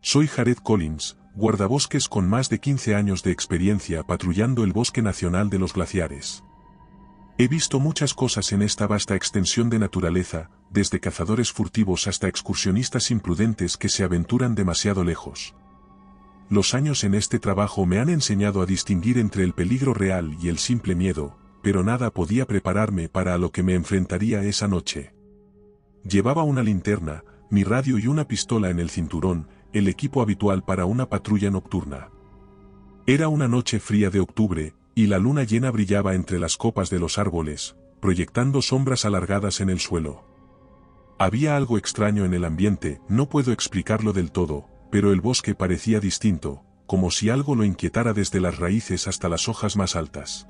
Soy Jared Collins, guardabosques con más de 15 años de experiencia patrullando el Bosque Nacional de los Glaciares. He visto muchas cosas en esta vasta extensión de naturaleza, desde cazadores furtivos hasta excursionistas imprudentes que se aventuran demasiado lejos. Los años en este trabajo me han enseñado a distinguir entre el peligro real y el simple miedo, pero nada podía prepararme para a lo que me enfrentaría esa noche. Llevaba una linterna, mi radio y una pistola en el cinturón, el equipo habitual para una patrulla nocturna. Era una noche fría de octubre, y la luna llena brillaba entre las copas de los árboles, proyectando sombras alargadas en el suelo. Había algo extraño en el ambiente, no puedo explicarlo del todo, pero el bosque parecía distinto, como si algo lo inquietara desde las raíces hasta las hojas más altas.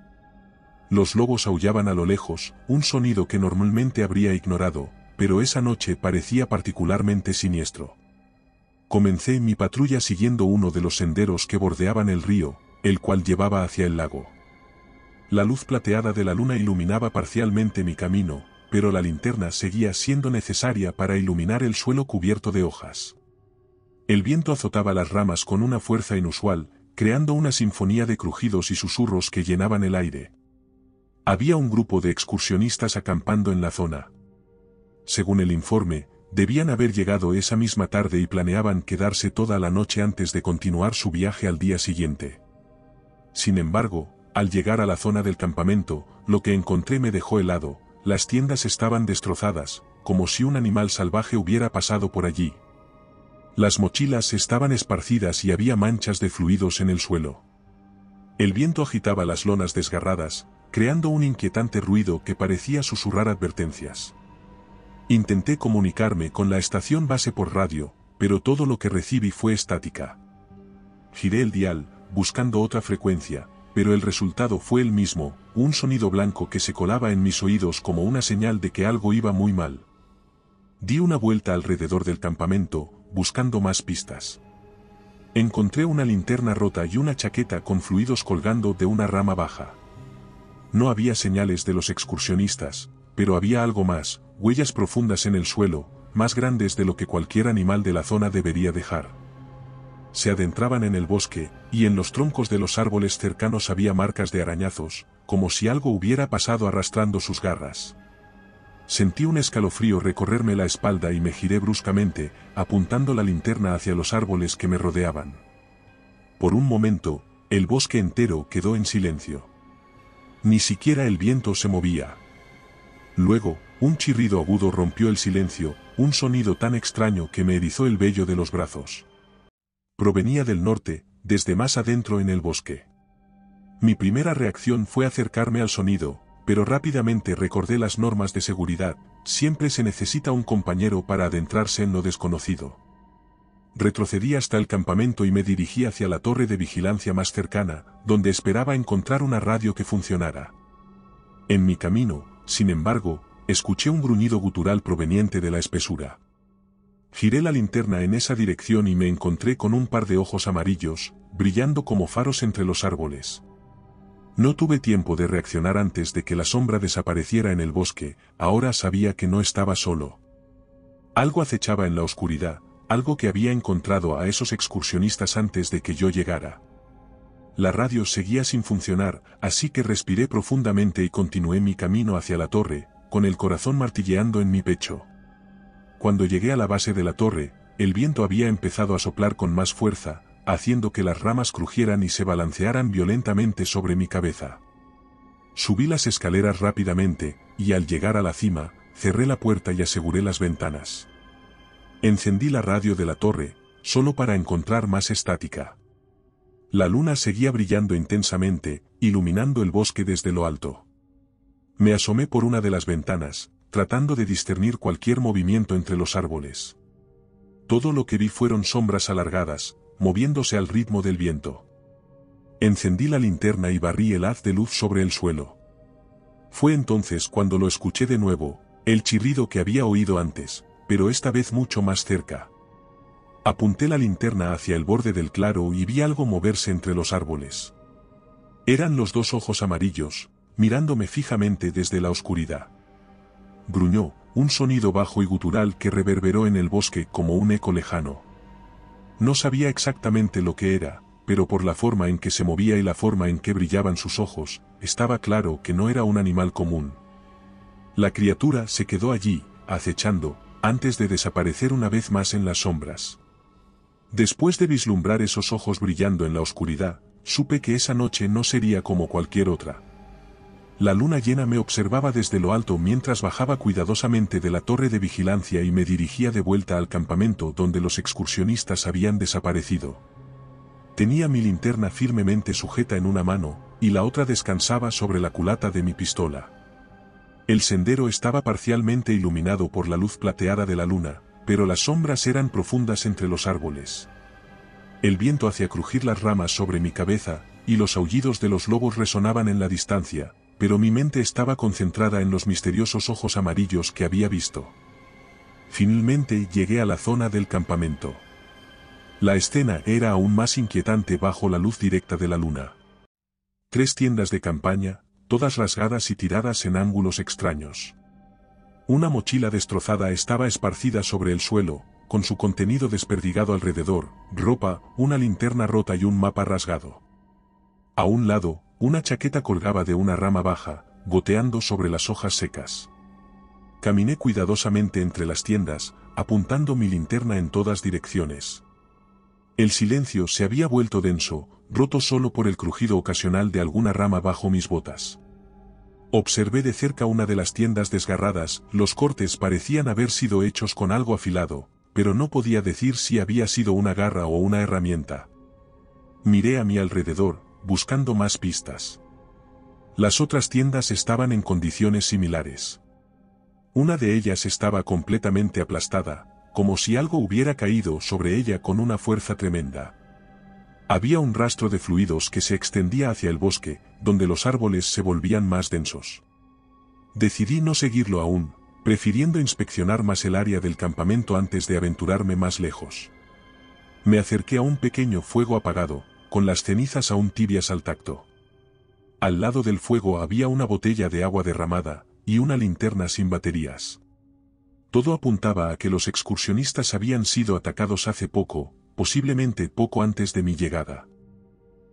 Los lobos aullaban a lo lejos, un sonido que normalmente habría ignorado, pero esa noche parecía particularmente siniestro. Comencé mi patrulla siguiendo uno de los senderos que bordeaban el río, el cual llevaba hacia el lago. La luz plateada de la luna iluminaba parcialmente mi camino, pero la linterna seguía siendo necesaria para iluminar el suelo cubierto de hojas. El viento azotaba las ramas con una fuerza inusual, creando una sinfonía de crujidos y susurros que llenaban el aire. Había un grupo de excursionistas acampando en la zona. Según el informe, debían haber llegado esa misma tarde y planeaban quedarse toda la noche antes de continuar su viaje al día siguiente. Sin embargo, al llegar a la zona del campamento, lo que encontré me dejó helado, las tiendas estaban destrozadas, como si un animal salvaje hubiera pasado por allí. Las mochilas estaban esparcidas y había manchas de fluidos en el suelo. El viento agitaba las lonas desgarradas, creando un inquietante ruido que parecía susurrar advertencias. Intenté comunicarme con la estación base por radio, pero todo lo que recibí fue estática. Giré el dial, buscando otra frecuencia, pero el resultado fue el mismo, un sonido blanco que se colaba en mis oídos como una señal de que algo iba muy mal. Di una vuelta alrededor del campamento, buscando más pistas. Encontré una linterna rota y una chaqueta con fluidos colgando de una rama baja. No había señales de los excursionistas, pero había algo más, huellas profundas en el suelo, más grandes de lo que cualquier animal de la zona debería dejar. Se adentraban en el bosque, y en los troncos de los árboles cercanos había marcas de arañazos, como si algo hubiera pasado arrastrando sus garras. Sentí un escalofrío recorrerme la espalda y me giré bruscamente, apuntando la linterna hacia los árboles que me rodeaban. Por un momento, el bosque entero quedó en silencio. Ni siquiera el viento se movía. Luego, un chirrido agudo rompió el silencio, un sonido tan extraño que me erizó el vello de los brazos. Provenía del norte, desde más adentro en el bosque. Mi primera reacción fue acercarme al sonido, pero rápidamente recordé las normas de seguridad, siempre se necesita un compañero para adentrarse en lo desconocido. Retrocedí hasta el campamento y me dirigí hacia la torre de vigilancia más cercana, donde esperaba encontrar una radio que funcionara. En mi camino, sin embargo, escuché un gruñido gutural proveniente de la espesura. Giré la linterna en esa dirección y me encontré con un par de ojos amarillos, brillando como faros entre los árboles. No tuve tiempo de reaccionar antes de que la sombra desapareciera en el bosque, ahora sabía que no estaba solo. Algo acechaba en la oscuridad, algo que había encontrado a esos excursionistas antes de que yo llegara. La radio seguía sin funcionar, así que respiré profundamente y continué mi camino hacia la torre, con el corazón martilleando en mi pecho. Cuando llegué a la base de la torre, el viento había empezado a soplar con más fuerza, haciendo que las ramas crujieran y se balancearan violentamente sobre mi cabeza. Subí las escaleras rápidamente, y al llegar a la cima, cerré la puerta y aseguré las ventanas. Encendí la radio de la torre, solo para encontrar más estática. La luna seguía brillando intensamente, iluminando el bosque desde lo alto. Me asomé por una de las ventanas, tratando de discernir cualquier movimiento entre los árboles. Todo lo que vi fueron sombras alargadas, moviéndose al ritmo del viento. Encendí la linterna y barrí el haz de luz sobre el suelo. Fue entonces cuando lo escuché de nuevo, el chirrido que había oído antes, pero esta vez mucho más cerca. Apunté la linterna hacia el borde del claro y vi algo moverse entre los árboles. Eran los dos ojos amarillos, mirándome fijamente desde la oscuridad. Gruñó, un sonido bajo y gutural que reverberó en el bosque como un eco lejano. No sabía exactamente lo que era, pero por la forma en que se movía y la forma en que brillaban sus ojos, estaba claro que no era un animal común. La criatura se quedó allí, acechando, antes de desaparecer una vez más en las sombras. Después de vislumbrar esos ojos brillando en la oscuridad, supe que esa noche no sería como cualquier otra. La luna llena me observaba desde lo alto mientras bajaba cuidadosamente de la torre de vigilancia y me dirigía de vuelta al campamento donde los excursionistas habían desaparecido. Tenía mi linterna firmemente sujeta en una mano, y la otra descansaba sobre la culata de mi pistola. El sendero estaba parcialmente iluminado por la luz plateada de la luna, pero las sombras eran profundas entre los árboles. El viento hacía crujir las ramas sobre mi cabeza, y los aullidos de los lobos resonaban en la distancia, pero mi mente estaba concentrada en los misteriosos ojos amarillos que había visto. Finalmente llegué a la zona del campamento. La escena era aún más inquietante bajo la luz directa de la luna. 3 tiendas de campaña, todas rasgadas y tiradas en ángulos extraños. Una mochila destrozada estaba esparcida sobre el suelo, con su contenido desperdigado alrededor, ropa, una linterna rota y un mapa rasgado. A un lado, una chaqueta colgaba de una rama baja, goteando sobre las hojas secas. Caminé cuidadosamente entre las tiendas, apuntando mi linterna en todas direcciones. El silencio se había vuelto denso, roto solo por el crujido ocasional de alguna rama bajo mis botas. Observé de cerca una de las tiendas desgarradas, los cortes parecían haber sido hechos con algo afilado, pero no podía decir si había sido una garra o una herramienta. Miré a mi alrededor, buscando más pistas. Las otras tiendas estaban en condiciones similares. Una de ellas estaba completamente aplastada, como si algo hubiera caído sobre ella con una fuerza tremenda. Había un rastro de fluidos que se extendía hacia el bosque, donde los árboles se volvían más densos. Decidí no seguirlo aún, prefiriendo inspeccionar más el área del campamento antes de aventurarme más lejos. Me acerqué a un pequeño fuego apagado, con las cenizas aún tibias al tacto. Al lado del fuego había una botella de agua derramada, y una linterna sin baterías. Todo apuntaba a que los excursionistas habían sido atacados hace poco, posiblemente poco antes de mi llegada.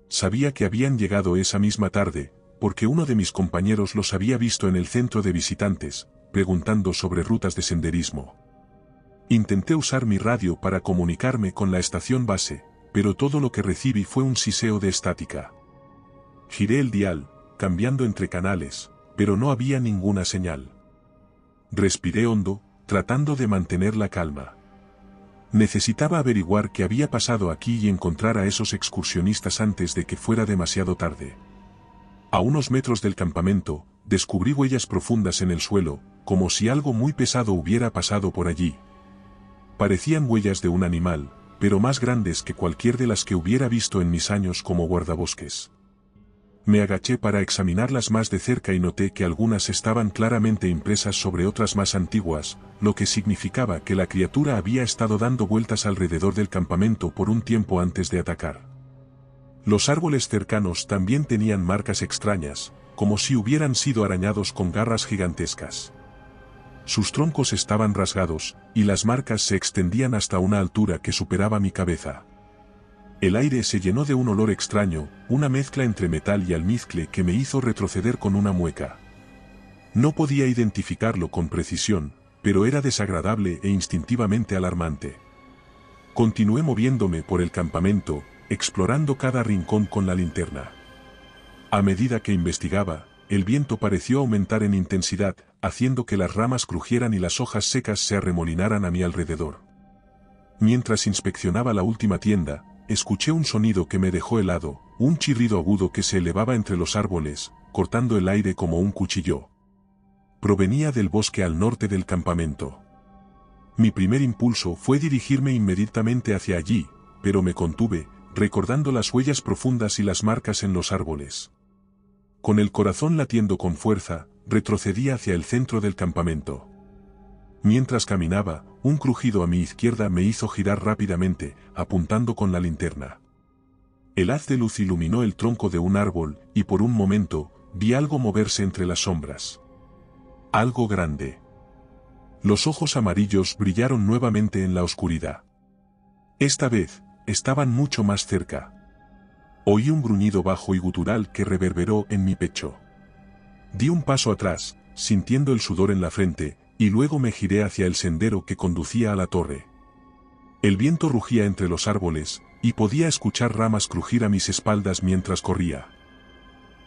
Sabía que habían llegado esa misma tarde, porque uno de mis compañeros los había visto en el centro de visitantes, preguntando sobre rutas de senderismo. Intenté usar mi radio para comunicarme con la estación base, pero todo lo que recibí fue un siseo de estática. Giré el dial, cambiando entre canales, pero no había ninguna señal. Respiré hondo, tratando de mantener la calma. Necesitaba averiguar qué había pasado aquí y encontrar a esos excursionistas antes de que fuera demasiado tarde. A unos metros del campamento, descubrí huellas profundas en el suelo, como si algo muy pesado hubiera pasado por allí. Parecían huellas de un animal, pero más grandes que cualquier de las que hubiera visto en mis años como guardabosques. Me agaché para examinarlas más de cerca y noté que algunas estaban claramente impresas sobre otras más antiguas, lo que significaba que la criatura había estado dando vueltas alrededor del campamento por un tiempo antes de atacar. Los árboles cercanos también tenían marcas extrañas, como si hubieran sido arañados con garras gigantescas. Sus troncos estaban rasgados, y las marcas se extendían hasta una altura que superaba mi cabeza. El aire se llenó de un olor extraño, una mezcla entre metal y almizcle que me hizo retroceder con una mueca. No podía identificarlo con precisión, pero era desagradable e instintivamente alarmante. Continué moviéndome por el campamento, explorando cada rincón con la linterna. A medida que investigaba, el viento pareció aumentar en intensidad, haciendo que las ramas crujieran y las hojas secas se arremolinaran a mi alrededor. Mientras inspeccionaba la última tienda, escuché un sonido que me dejó helado, un chirrido agudo que se elevaba entre los árboles, cortando el aire como un cuchillo. Provenía del bosque al norte del campamento. Mi primer impulso fue dirigirme inmediatamente hacia allí, pero me contuve, recordando las huellas profundas y las marcas en los árboles. Con el corazón latiendo con fuerza, retrocedí hacia el centro del campamento. Mientras caminaba, un crujido a mi izquierda me hizo girar rápidamente, apuntando con la linterna. El haz de luz iluminó el tronco de un árbol, y por un momento, vi algo moverse entre las sombras. Algo grande. Los ojos amarillos brillaron nuevamente en la oscuridad. Esta vez, estaban mucho más cerca. Oí un gruñido bajo y gutural que reverberó en mi pecho. Di un paso atrás, sintiendo el sudor en la frente, y luego me giré hacia el sendero que conducía a la torre. El viento rugía entre los árboles, y podía escuchar ramas crujir a mis espaldas mientras corría.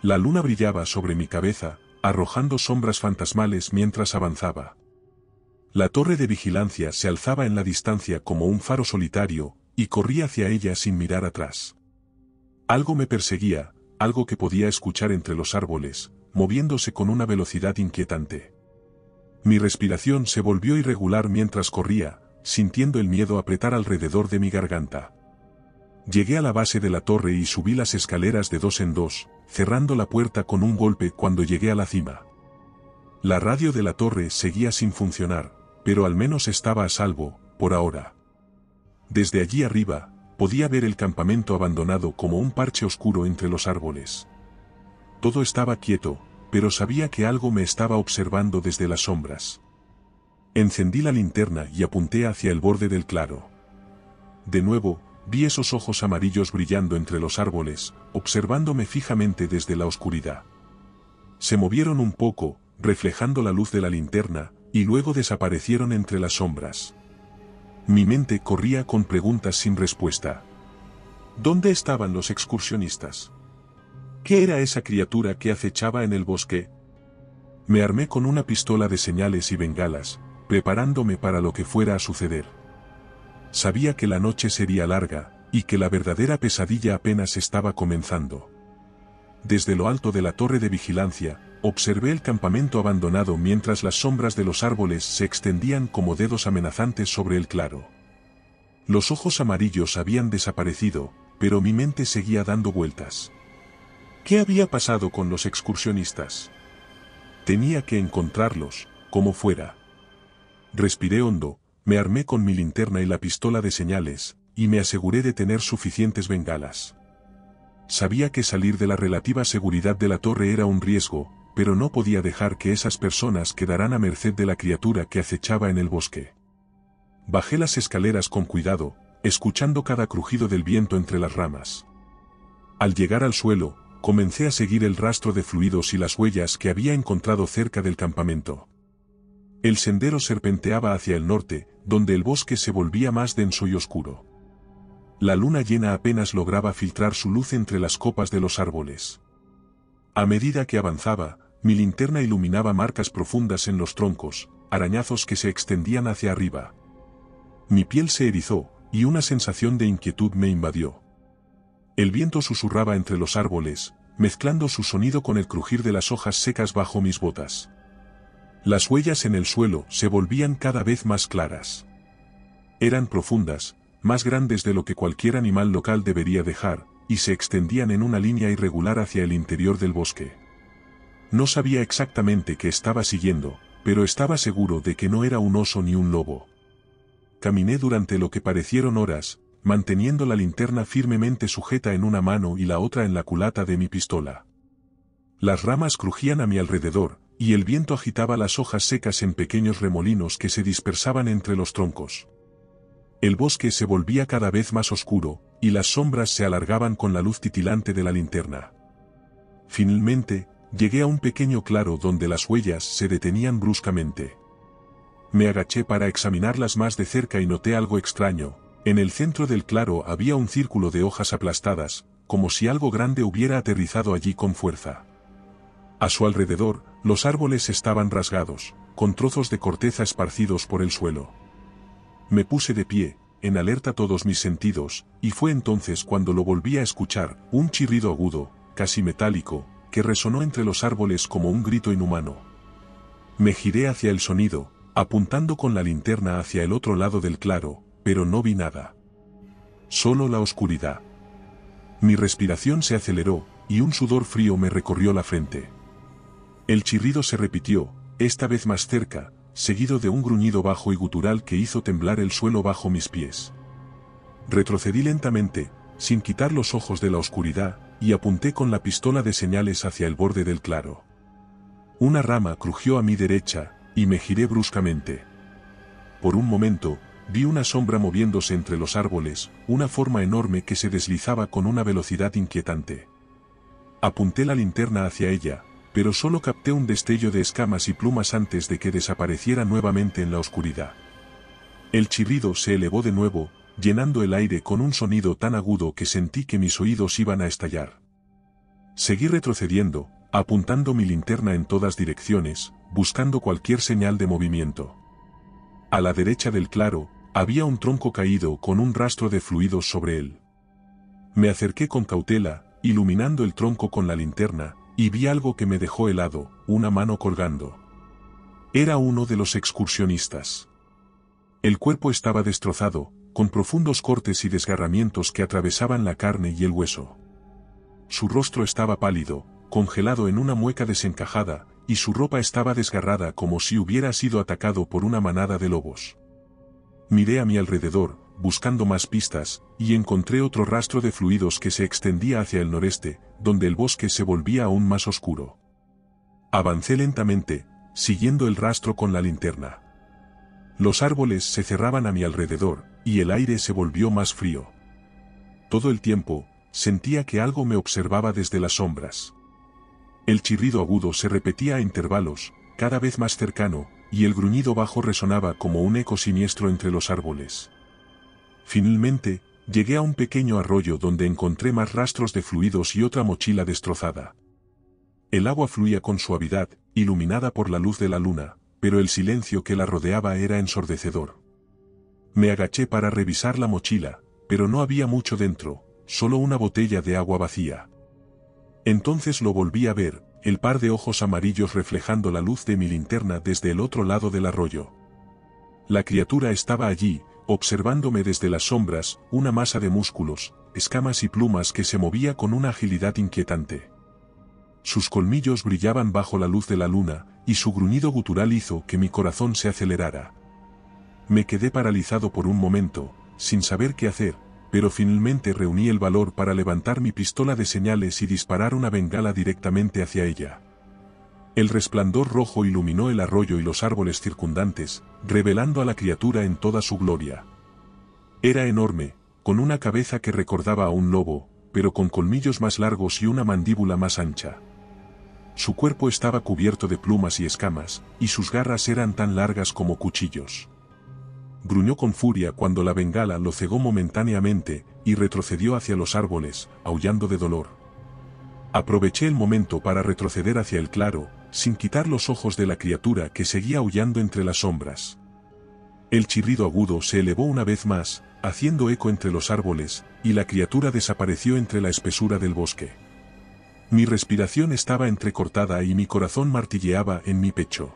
La luna brillaba sobre mi cabeza, arrojando sombras fantasmales mientras avanzaba. La torre de vigilancia se alzaba en la distancia como un faro solitario, y corrí hacia ella sin mirar atrás. Algo me perseguía, algo que podía escuchar entre los árboles, moviéndose con una velocidad inquietante. Mi respiración se volvió irregular mientras corría, sintiendo el miedo apretar alrededor de mi garganta. Llegué a la base de la torre y subí las escaleras de dos en dos, cerrando la puerta con un golpe cuando llegué a la cima. La radio de la torre seguía sin funcionar, pero al menos estaba a salvo, por ahora. Desde allí arriba, podía ver el campamento abandonado como un parche oscuro entre los árboles. Todo estaba quieto, pero sabía que algo me estaba observando desde las sombras. Encendí la linterna y apunté hacia el borde del claro. De nuevo, vi esos ojos amarillos brillando entre los árboles, observándome fijamente desde la oscuridad. Se movieron un poco, reflejando la luz de la linterna, y luego desaparecieron entre las sombras. Mi mente corría con preguntas sin respuesta. ¿Dónde estaban los excursionistas? ¿Qué era esa criatura que acechaba en el bosque? Me armé con una pistola de señales y bengalas, preparándome para lo que fuera a suceder. Sabía que la noche sería larga, y que la verdadera pesadilla apenas estaba comenzando. Desde lo alto de la torre de vigilancia, observé el campamento abandonado mientras las sombras de los árboles se extendían como dedos amenazantes sobre el claro. Los ojos amarillos habían desaparecido, pero mi mente seguía dando vueltas. ¿Qué había pasado con los excursionistas? Tenía que encontrarlos, como fuera. Respiré hondo, me armé con mi linterna y la pistola de señales, y me aseguré de tener suficientes bengalas. Sabía que salir de la relativa seguridad de la torre era un riesgo, pero no podía dejar que esas personas quedaran a merced de la criatura que acechaba en el bosque. Bajé las escaleras con cuidado, escuchando cada crujido del viento entre las ramas. Al llegar al suelo, comencé a seguir el rastro de fluidos y las huellas que había encontrado cerca del campamento. El sendero serpenteaba hacia el norte, donde el bosque se volvía más denso y oscuro. La luna llena apenas lograba filtrar su luz entre las copas de los árboles. A medida que avanzaba, mi linterna iluminaba marcas profundas en los troncos, arañazos que se extendían hacia arriba. Mi piel se erizó, y una sensación de inquietud me invadió. El viento susurraba entre los árboles, mezclando su sonido con el crujir de las hojas secas bajo mis botas. Las huellas en el suelo se volvían cada vez más claras. Eran profundas, más grandes de lo que cualquier animal local debería dejar, y se extendían en una línea irregular hacia el interior del bosque. No sabía exactamente qué estaba siguiendo, pero estaba seguro de que no era un oso ni un lobo. Caminé durante lo que parecieron horas, manteniendo la linterna firmemente sujeta en una mano y la otra en la culata de mi pistola. Las ramas crujían a mi alrededor, y el viento agitaba las hojas secas en pequeños remolinos que se dispersaban entre los troncos. El bosque se volvía cada vez más oscuro, y las sombras se alargaban con la luz titilante de la linterna. Finalmente, llegué a un pequeño claro donde las huellas se detenían bruscamente. Me agaché para examinarlas más de cerca y noté algo extraño. En el centro del claro había un círculo de hojas aplastadas, como si algo grande hubiera aterrizado allí con fuerza. A su alrededor, los árboles estaban rasgados, con trozos de corteza esparcidos por el suelo. Me puse de pie, en alerta todos mis sentidos, y fue entonces cuando lo volví a escuchar, un chirrido agudo, casi metálico, que resonó entre los árboles como un grito inhumano. Me giré hacia el sonido, apuntando con la linterna hacia el otro lado del claro, pero no vi nada. Solo la oscuridad. Mi respiración se aceleró, y un sudor frío me recorrió la frente. El chirrido se repitió, esta vez más cerca, seguido de un gruñido bajo y gutural que hizo temblar el suelo bajo mis pies. Retrocedí lentamente, sin quitar los ojos de la oscuridad, y apunté con la pistola de señales hacia el borde del claro. Una rama crujió a mi derecha, y me giré bruscamente. Por un momento, Vi una sombra moviéndose entre los árboles, una forma enorme que se deslizaba con una velocidad inquietante. Apunté la linterna hacia ella, pero solo capté un destello de escamas y plumas antes de que desapareciera nuevamente en la oscuridad. El chirrido se elevó de nuevo, llenando el aire con un sonido tan agudo que sentí que mis oídos iban a estallar. Seguí retrocediendo, apuntando mi linterna en todas direcciones, buscando cualquier señal de movimiento. A la derecha del claro, había un tronco caído con un rastro de fluidos sobre él. Me acerqué con cautela, iluminando el tronco con la linterna, y vi algo que me dejó helado, una mano colgando. Era uno de los excursionistas. El cuerpo estaba destrozado, con profundos cortes y desgarramientos que atravesaban la carne y el hueso. Su rostro estaba pálido, congelado en una mueca desencajada, y su ropa estaba desgarrada como si hubiera sido atacado por una manada de lobos. Miré a mi alrededor, buscando más pistas, y encontré otro rastro de fluidos que se extendía hacia el noreste, donde el bosque se volvía aún más oscuro. Avancé lentamente, siguiendo el rastro con la linterna. Los árboles se cerraban a mi alrededor, y el aire se volvió más frío. Todo el tiempo, sentía que algo me observaba desde las sombras. El chirrido agudo se repetía a intervalos, cada vez más cercano, y el gruñido bajo resonaba como un eco siniestro entre los árboles. Finalmente, llegué a un pequeño arroyo donde encontré más rastros de fluidos y otra mochila destrozada. El agua fluía con suavidad, iluminada por la luz de la luna, pero el silencio que la rodeaba era ensordecedor. Me agaché para revisar la mochila, pero no había mucho dentro, solo una botella de agua vacía. Entonces lo volví a ver, el par de ojos amarillos reflejando la luz de mi linterna desde el otro lado del arroyo. La criatura estaba allí, observándome desde las sombras, una masa de músculos, escamas y plumas que se movía con una agilidad inquietante. Sus colmillos brillaban bajo la luz de la luna, y su gruñido gutural hizo que mi corazón se acelerara. Me quedé paralizado por un momento, sin saber qué hacer, pero finalmente reuní el valor para levantar mi pistola de señales y disparar una bengala directamente hacia ella. El resplandor rojo iluminó el arroyo y los árboles circundantes, revelando a la criatura en toda su gloria. Era enorme, con una cabeza que recordaba a un lobo, pero con colmillos más largos y una mandíbula más ancha. Su cuerpo estaba cubierto de plumas y escamas, y sus garras eran tan largas como cuchillos. Gruñó con furia cuando la bengala lo cegó momentáneamente, y retrocedió hacia los árboles, aullando de dolor. Aproveché el momento para retroceder hacia el claro, sin quitar los ojos de la criatura que seguía aullando entre las sombras. El chirrido agudo se elevó una vez más, haciendo eco entre los árboles, y la criatura desapareció entre la espesura del bosque. Mi respiración estaba entrecortada y mi corazón martilleaba en mi pecho.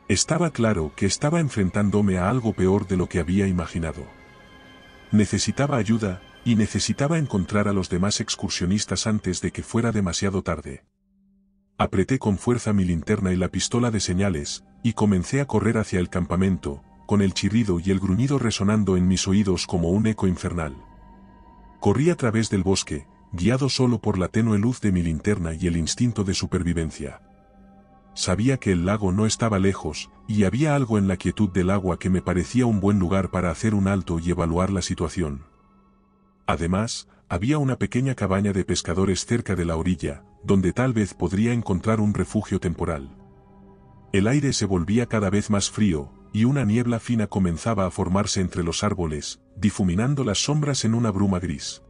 Estaba claro que estaba enfrentándome a algo peor de lo que había imaginado. Necesitaba ayuda, y necesitaba encontrar a los demás excursionistas antes de que fuera demasiado tarde. Apreté con fuerza mi linterna y la pistola de señales, y comencé a correr hacia el campamento, con el chirrido y el gruñido resonando en mis oídos como un eco infernal. Corrí a través del bosque, guiado solo por la tenue luz de mi linterna y el instinto de supervivencia. Sabía que el lago no estaba lejos, y había algo en la quietud del agua que me parecía un buen lugar para hacer un alto y evaluar la situación. Además, había una pequeña cabaña de pescadores cerca de la orilla, donde tal vez podría encontrar un refugio temporal. El aire se volvía cada vez más frío, y una niebla fina comenzaba a formarse entre los árboles, difuminando las sombras en una bruma gris.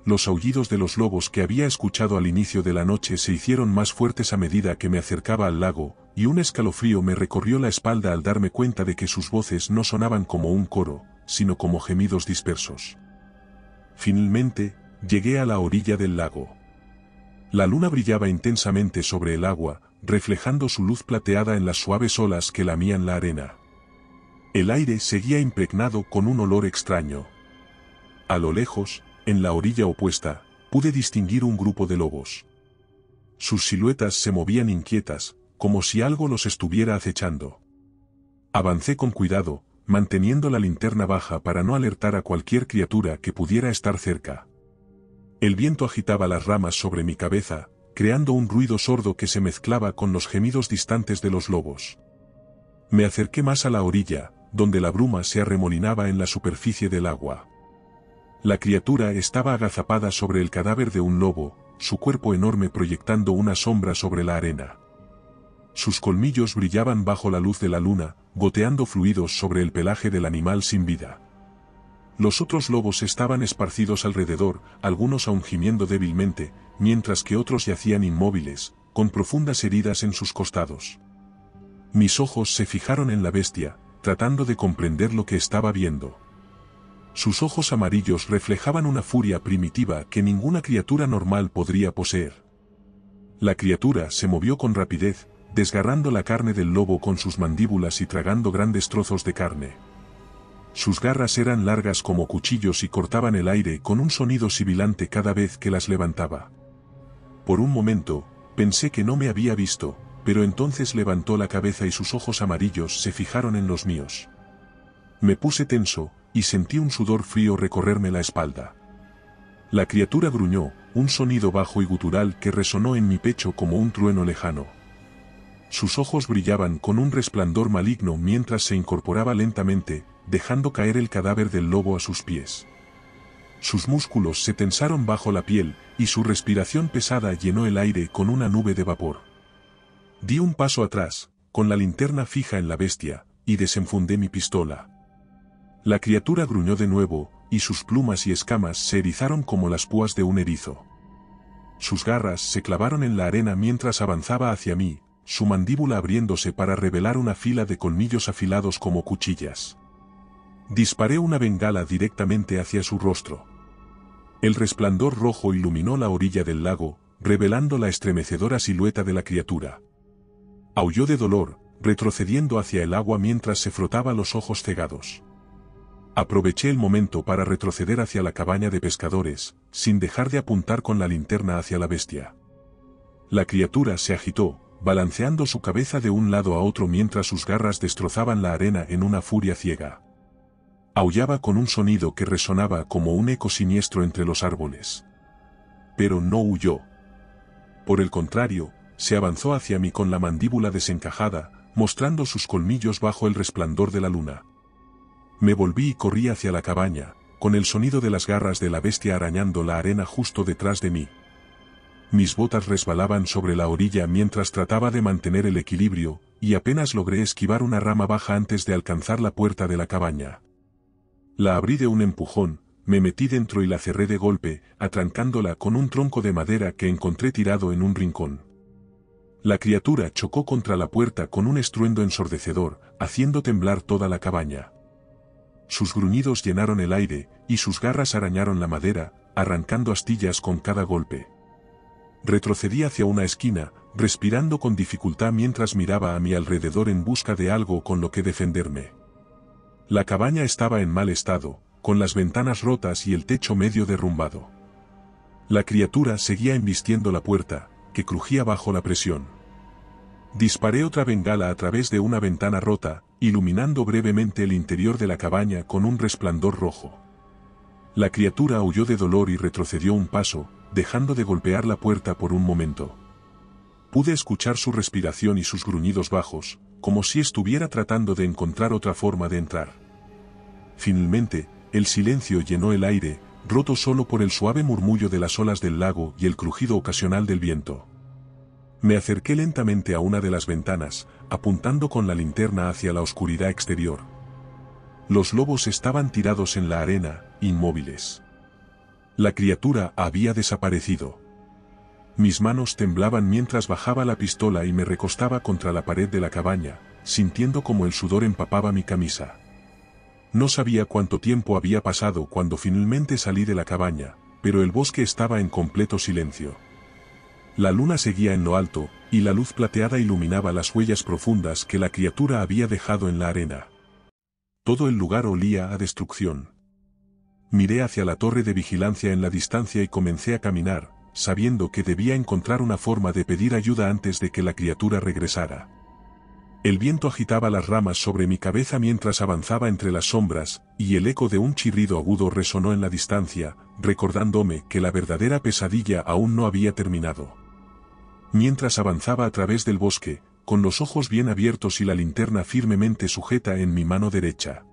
Los aullidos de los lobos que había escuchado al inicio de la noche se hicieron más fuertes a medida que me acercaba al lago, y un escalofrío me recorrió la espalda al darme cuenta de que sus voces no sonaban como un coro, sino como gemidos dispersos. Finalmente, llegué a la orilla del lago. La luna brillaba intensamente sobre el agua, reflejando su luz plateada en las suaves olas que lamían la arena. El aire seguía impregnado con un olor extraño. A lo lejos, en la orilla opuesta, pude distinguir un grupo de lobos. Sus siluetas se movían inquietas, como si algo los estuviera acechando. Avancé con cuidado, manteniendo la linterna baja para no alertar a cualquier criatura que pudiera estar cerca. El viento agitaba las ramas sobre mi cabeza, creando un ruido sordo que se mezclaba con los gemidos distantes de los lobos. Me acerqué más a la orilla, donde la bruma se arremolinaba en la superficie del agua. La criatura estaba agazapada sobre el cadáver de un lobo, su cuerpo enorme proyectando una sombra sobre la arena. Sus colmillos brillaban bajo la luz de la luna, goteando fluidos sobre el pelaje del animal sin vida. Los otros lobos estaban esparcidos alrededor, algunos aún gimiendo débilmente, mientras que otros yacían inmóviles, con profundas heridas en sus costados. Mis ojos se fijaron en la bestia, tratando de comprender lo que estaba viendo. Sus ojos amarillos reflejaban una furia primitiva que ninguna criatura normal podría poseer. La criatura se movió con rapidez, desgarrando la carne del lobo con sus mandíbulas y tragando grandes trozos de carne. Sus garras eran largas como cuchillos y cortaban el aire con un sonido sibilante cada vez que las levantaba. Por un momento, pensé que no me había visto, pero entonces levantó la cabeza y sus ojos amarillos se fijaron en los míos. Me puse tenso, y sentí un sudor frío recorrerme la espalda. La criatura gruñó, un sonido bajo y gutural que resonó en mi pecho como un trueno lejano. Sus ojos brillaban con un resplandor maligno mientras se incorporaba lentamente, dejando caer el cadáver del lobo a sus pies. Sus músculos se tensaron bajo la piel, y su respiración pesada llenó el aire con una nube de vapor. Di un paso atrás, con la linterna fija en la bestia, y desenfundé mi pistola. La criatura gruñó de nuevo, y sus plumas y escamas se erizaron como las púas de un erizo. Sus garras se clavaron en la arena mientras avanzaba hacia mí, su mandíbula abriéndose para revelar una fila de colmillos afilados como cuchillas. Disparé una bengala directamente hacia su rostro. El resplandor rojo iluminó la orilla del lago, revelando la estremecedora silueta de la criatura. Aulló de dolor, retrocediendo hacia el agua mientras se frotaba los ojos cegados. Aproveché el momento para retroceder hacia la cabaña de pescadores, sin dejar de apuntar con la linterna hacia la bestia. La criatura se agitó, balanceando su cabeza de un lado a otro mientras sus garras destrozaban la arena en una furia ciega. Aullaba con un sonido que resonaba como un eco siniestro entre los árboles. Pero no huyó. Por el contrario, se avanzó hacia mí con la mandíbula desencajada, mostrando sus colmillos bajo el resplandor de la luna. Me volví y corrí hacia la cabaña, con el sonido de las garras de la bestia arañando la arena justo detrás de mí. Mis botas resbalaban sobre la orilla mientras trataba de mantener el equilibrio, y apenas logré esquivar una rama baja antes de alcanzar la puerta de la cabaña. La abrí de un empujón, me metí dentro y la cerré de golpe, atrancándola con un tronco de madera que encontré tirado en un rincón. La criatura chocó contra la puerta con un estruendo ensordecedor, haciendo temblar toda la cabaña. Sus gruñidos llenaron el aire, y sus garras arañaron la madera, arrancando astillas con cada golpe. Retrocedí hacia una esquina, respirando con dificultad mientras miraba a mi alrededor en busca de algo con lo que defenderme. La cabaña estaba en mal estado, con las ventanas rotas y el techo medio derrumbado. La criatura seguía embistiendo la puerta, que crujía bajo la presión. Disparé otra bengala a través de una ventana rota, iluminando brevemente el interior de la cabaña con un resplandor rojo. La criatura aulló de dolor y retrocedió un paso, dejando de golpear la puerta por un momento. Pude escuchar su respiración y sus gruñidos bajos, como si estuviera tratando de encontrar otra forma de entrar. Finalmente, el silencio llenó el aire, roto solo por el suave murmullo de las olas del lago y el crujido ocasional del viento. Me acerqué lentamente a una de las ventanas, apuntando con la linterna hacia la oscuridad exterior. Los lobos estaban tirados en la arena, inmóviles. La criatura había desaparecido. Mis manos temblaban mientras bajaba la pistola y me recostaba contra la pared de la cabaña, sintiendo como el sudor empapaba mi camisa. No sabía cuánto tiempo había pasado cuando finalmente salí de la cabaña, pero el bosque estaba en completo silencio. La luna seguía en lo alto, y la luz plateada iluminaba las huellas profundas que la criatura había dejado en la arena. Todo el lugar olía a destrucción. Miré hacia la torre de vigilancia en la distancia y comencé a caminar, sabiendo que debía encontrar una forma de pedir ayuda antes de que la criatura regresara. El viento agitaba las ramas sobre mi cabeza mientras avanzaba entre las sombras, y el eco de un chirrido agudo resonó en la distancia, recordándome que la verdadera pesadilla aún no había terminado. Mientras avanzaba a través del bosque, con los ojos bien abiertos y la linterna firmemente sujeta en mi mano derecha.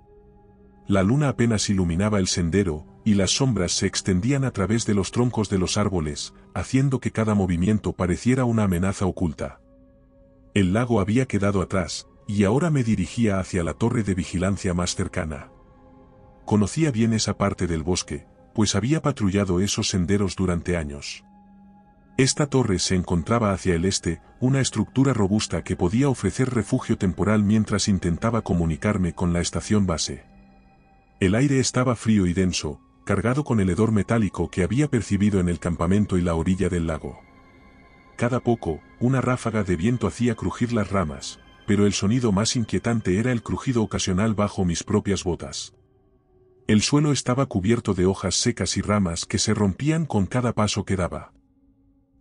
La luna apenas iluminaba el sendero, y las sombras se extendían a través de los troncos de los árboles, haciendo que cada movimiento pareciera una amenaza oculta. El lago había quedado atrás, y ahora me dirigía hacia la torre de vigilancia más cercana. Conocía bien esa parte del bosque, pues había patrullado esos senderos durante años. Esta torre se encontraba hacia el este, una estructura robusta que podía ofrecer refugio temporal mientras intentaba comunicarme con la estación base. El aire estaba frío y denso, cargado con el hedor metálico que había percibido en el campamento y la orilla del lago. Cada poco, una ráfaga de viento hacía crujir las ramas, pero el sonido más inquietante era el crujido ocasional bajo mis propias botas. El suelo estaba cubierto de hojas secas y ramas que se rompían con cada paso que daba.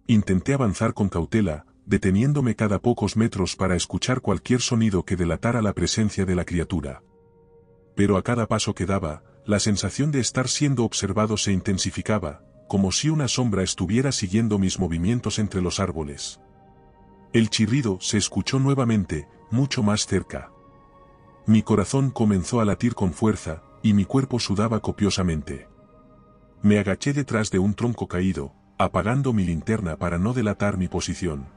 Intenté avanzar con cautela, deteniéndome cada pocos metros para escuchar cualquier sonido que delatara la presencia de la criatura. Pero a cada paso que daba, la sensación de estar siendo observado se intensificaba, como si una sombra estuviera siguiendo mis movimientos entre los árboles. El chirrido se escuchó nuevamente, mucho más cerca. Mi corazón comenzó a latir con fuerza, y mi cuerpo sudaba copiosamente. Me agaché detrás de un tronco caído, apagando mi linterna para no delatar mi posición.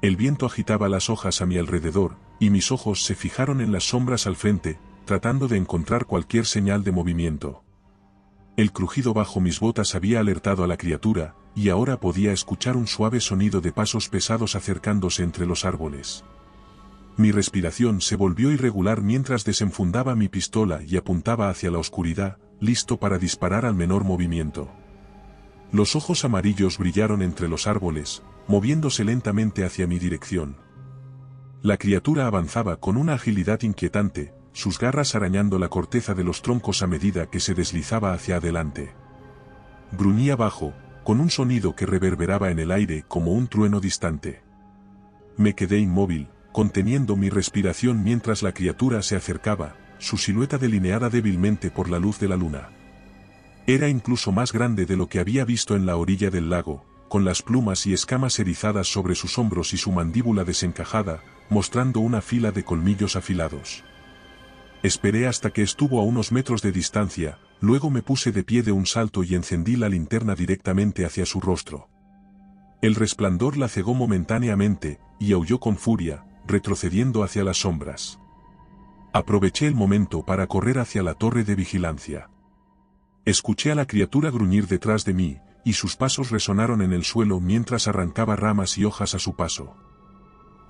El viento agitaba las hojas a mi alrededor, y mis ojos se fijaron en las sombras al frente, tratando de encontrar cualquier señal de movimiento. El crujido bajo mis botas había alertado a la criatura, y ahora podía escuchar un suave sonido de pasos pesados acercándose entre los árboles. Mi respiración se volvió irregular mientras desenfundaba mi pistola y apuntaba hacia la oscuridad, listo para disparar al menor movimiento. Los ojos amarillos brillaron entre los árboles, moviéndose lentamente hacia mi dirección. La criatura avanzaba con una agilidad inquietante, sus garras arañando la corteza de los troncos a medida que se deslizaba hacia adelante. Gruñía bajo, con un sonido que reverberaba en el aire como un trueno distante. Me quedé inmóvil, conteniendo mi respiración mientras la criatura se acercaba, su silueta delineada débilmente por la luz de la luna. Era incluso más grande de lo que había visto en la orilla del lago, con las plumas y escamas erizadas sobre sus hombros y su mandíbula desencajada, mostrando una fila de colmillos afilados. Esperé hasta que estuvo a unos metros de distancia, luego me puse de pie de un salto y encendí la linterna directamente hacia su rostro. El resplandor la cegó momentáneamente, y aulló con furia, retrocediendo hacia las sombras. Aproveché el momento para correr hacia la torre de vigilancia. Escuché a la criatura gruñir detrás de mí, y sus pasos resonaron en el suelo mientras arrancaba ramas y hojas a su paso.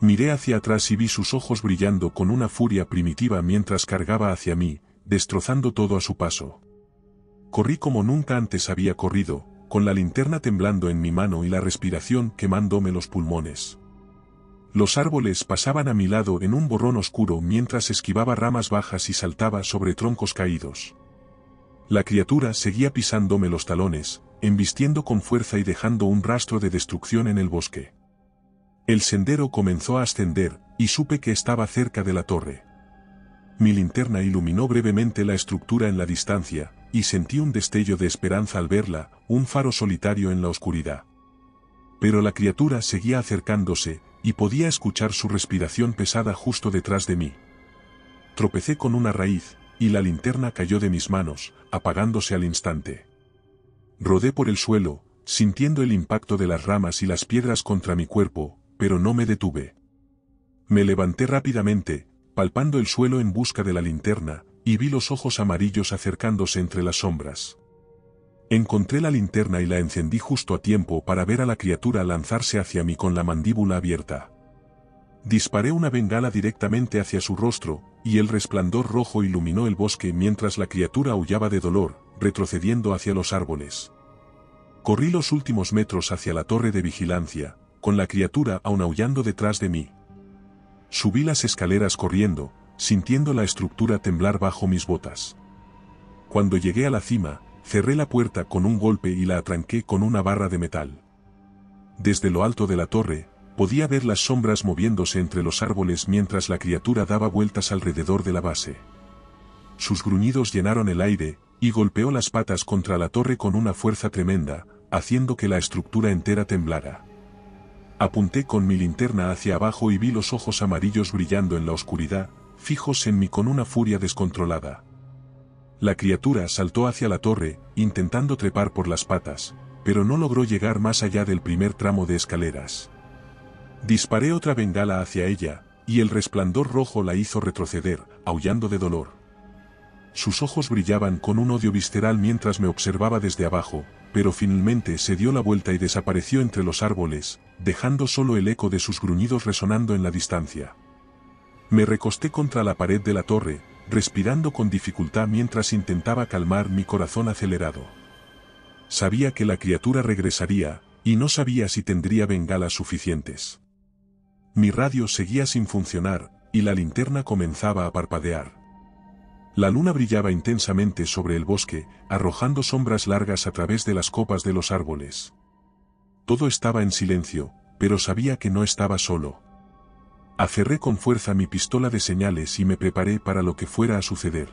Miré hacia atrás y vi sus ojos brillando con una furia primitiva mientras cargaba hacia mí, destrozando todo a su paso. Corrí como nunca antes había corrido, con la linterna temblando en mi mano y la respiración quemándome los pulmones. Los árboles pasaban a mi lado en un borrón oscuro mientras esquivaba ramas bajas y saltaba sobre troncos caídos. La criatura seguía pisándome los talones, embistiendo con fuerza y dejando un rastro de destrucción en el bosque. El sendero comenzó a ascender, y supe que estaba cerca de la torre. Mi linterna iluminó brevemente la estructura en la distancia, y sentí un destello de esperanza al verla, un faro solitario en la oscuridad. Pero la criatura seguía acercándose, y podía escuchar su respiración pesada justo detrás de mí. Tropecé con una raíz, y la linterna cayó de mis manos, apagándose al instante. Rodé por el suelo, sintiendo el impacto de las ramas y las piedras contra mi cuerpo, pero no me detuve. Me levanté rápidamente, palpando el suelo en busca de la linterna, y vi los ojos amarillos acercándose entre las sombras. Encontré la linterna y la encendí justo a tiempo para ver a la criatura lanzarse hacia mí con la mandíbula abierta. Disparé una bengala directamente hacia su rostro, y el resplandor rojo iluminó el bosque mientras la criatura aullaba de dolor, retrocediendo hacia los árboles. Corrí los últimos metros hacia la torre de vigilancia, con la criatura aún aullando detrás de mí. Subí las escaleras corriendo, sintiendo la estructura temblar bajo mis botas. Cuando llegué a la cima, cerré la puerta con un golpe y la atranqué con una barra de metal. Desde lo alto de la torre, podía ver las sombras moviéndose entre los árboles mientras la criatura daba vueltas alrededor de la base. Sus gruñidos llenaron el aire, y golpeó las patas contra la torre con una fuerza tremenda, haciendo que la estructura entera temblara. Apunté con mi linterna hacia abajo y vi los ojos amarillos brillando en la oscuridad, fijos en mí con una furia descontrolada. La criatura saltó hacia la torre, intentando trepar por las patas, pero no logró llegar más allá del primer tramo de escaleras. Disparé otra bengala hacia ella, y el resplandor rojo la hizo retroceder, aullando de dolor. Sus ojos brillaban con un odio visceral mientras me observaba desde abajo, pero finalmente se dio la vuelta y desapareció entre los árboles, dejando solo el eco de sus gruñidos resonando en la distancia. Me recosté contra la pared de la torre, respirando con dificultad mientras intentaba calmar mi corazón acelerado. Sabía que la criatura regresaría, y no sabía si tendría bengalas suficientes. Mi radio seguía sin funcionar, y la linterna comenzaba a parpadear. La luna brillaba intensamente sobre el bosque, arrojando sombras largas a través de las copas de los árboles. Todo estaba en silencio, pero sabía que no estaba solo. Aferré con fuerza mi pistola de señales y me preparé para lo que fuera a suceder.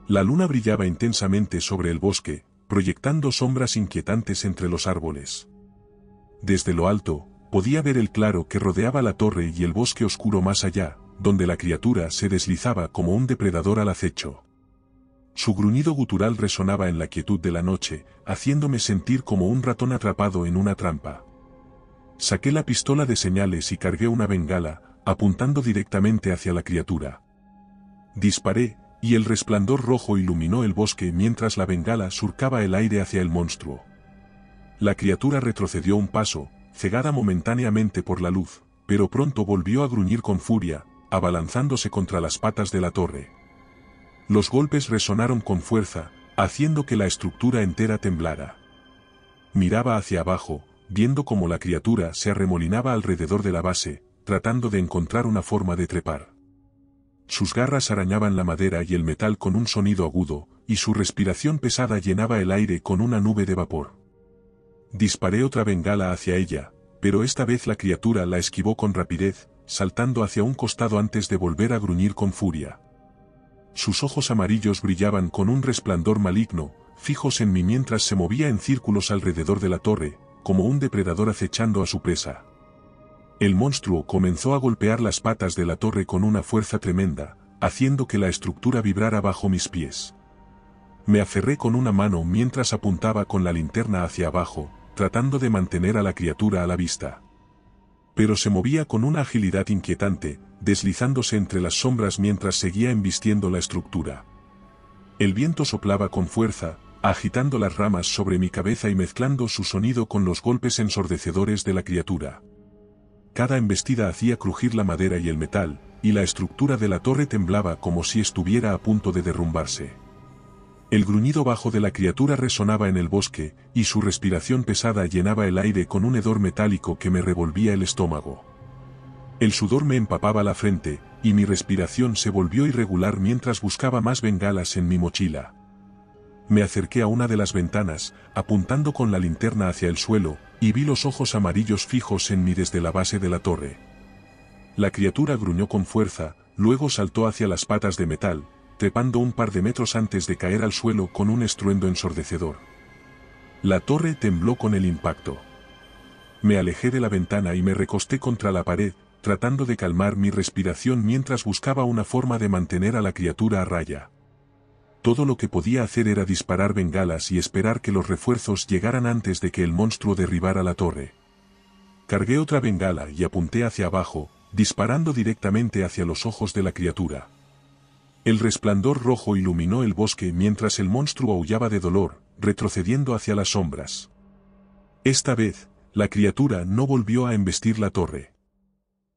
La luna brillaba intensamente sobre el bosque, proyectando sombras inquietantes entre los árboles. Desde lo alto, podía ver el claro que rodeaba la torre y el bosque oscuro más allá, donde la criatura se deslizaba como un depredador al acecho. Su gruñido gutural resonaba en la quietud de la noche, haciéndome sentir como un ratón atrapado en una trampa. Saqué la pistola de señales y cargué una bengala, apuntando directamente hacia la criatura. Disparé, y el resplandor rojo iluminó el bosque mientras la bengala surcaba el aire hacia el monstruo. La criatura retrocedió un paso, cegada momentáneamente por la luz, pero pronto volvió a gruñir con furia, abalanzándose contra las patas de la torre. Los golpes resonaron con fuerza, haciendo que la estructura entera temblara. Miraba hacia abajo, viendo cómo la criatura se arremolinaba alrededor de la base, tratando de encontrar una forma de trepar. Sus garras arañaban la madera y el metal con un sonido agudo, y su respiración pesada llenaba el aire con una nube de vapor. Disparé otra bengala hacia ella, pero esta vez la criatura la esquivó con rapidez, saltando hacia un costado antes de volver a gruñir con furia. Sus ojos amarillos brillaban con un resplandor maligno, fijos en mí mientras se movía en círculos alrededor de la torre, como un depredador acechando a su presa. El monstruo comenzó a golpear las patas de la torre con una fuerza tremenda, haciendo que la estructura vibrara bajo mis pies. Me aferré con una mano mientras apuntaba con la linterna hacia abajo, tratando de mantener a la criatura a la vista. Pero se movía con una agilidad inquietante, deslizándose entre las sombras mientras seguía embistiendo la estructura. El viento soplaba con fuerza, agitando las ramas sobre mi cabeza y mezclando su sonido con los golpes ensordecedores de la criatura. Cada embestida hacía crujir la madera y el metal, y la estructura de la torre temblaba como si estuviera a punto de derrumbarse. El gruñido bajo de la criatura resonaba en el bosque, y su respiración pesada llenaba el aire con un hedor metálico que me revolvía el estómago. El sudor me empapaba la frente, y mi respiración se volvió irregular mientras buscaba más bengalas en mi mochila. Me acerqué a una de las ventanas, apuntando con la linterna hacia el suelo, y vi los ojos amarillos fijos en mí desde la base de la torre. La criatura gruñó con fuerza, luego saltó hacia las patas de metal, trepando un par de metros antes de caer al suelo con un estruendo ensordecedor. La torre tembló con el impacto. Me alejé de la ventana y me recosté contra la pared, tratando de calmar mi respiración mientras buscaba una forma de mantener a la criatura a raya. Todo lo que podía hacer era disparar bengalas y esperar que los refuerzos llegaran antes de que el monstruo derribara la torre. Cargué otra bengala y apunté hacia abajo, disparando directamente hacia los ojos de la criatura. El resplandor rojo iluminó el bosque mientras el monstruo aullaba de dolor, retrocediendo hacia las sombras. Esta vez, la criatura no volvió a embestir la torre.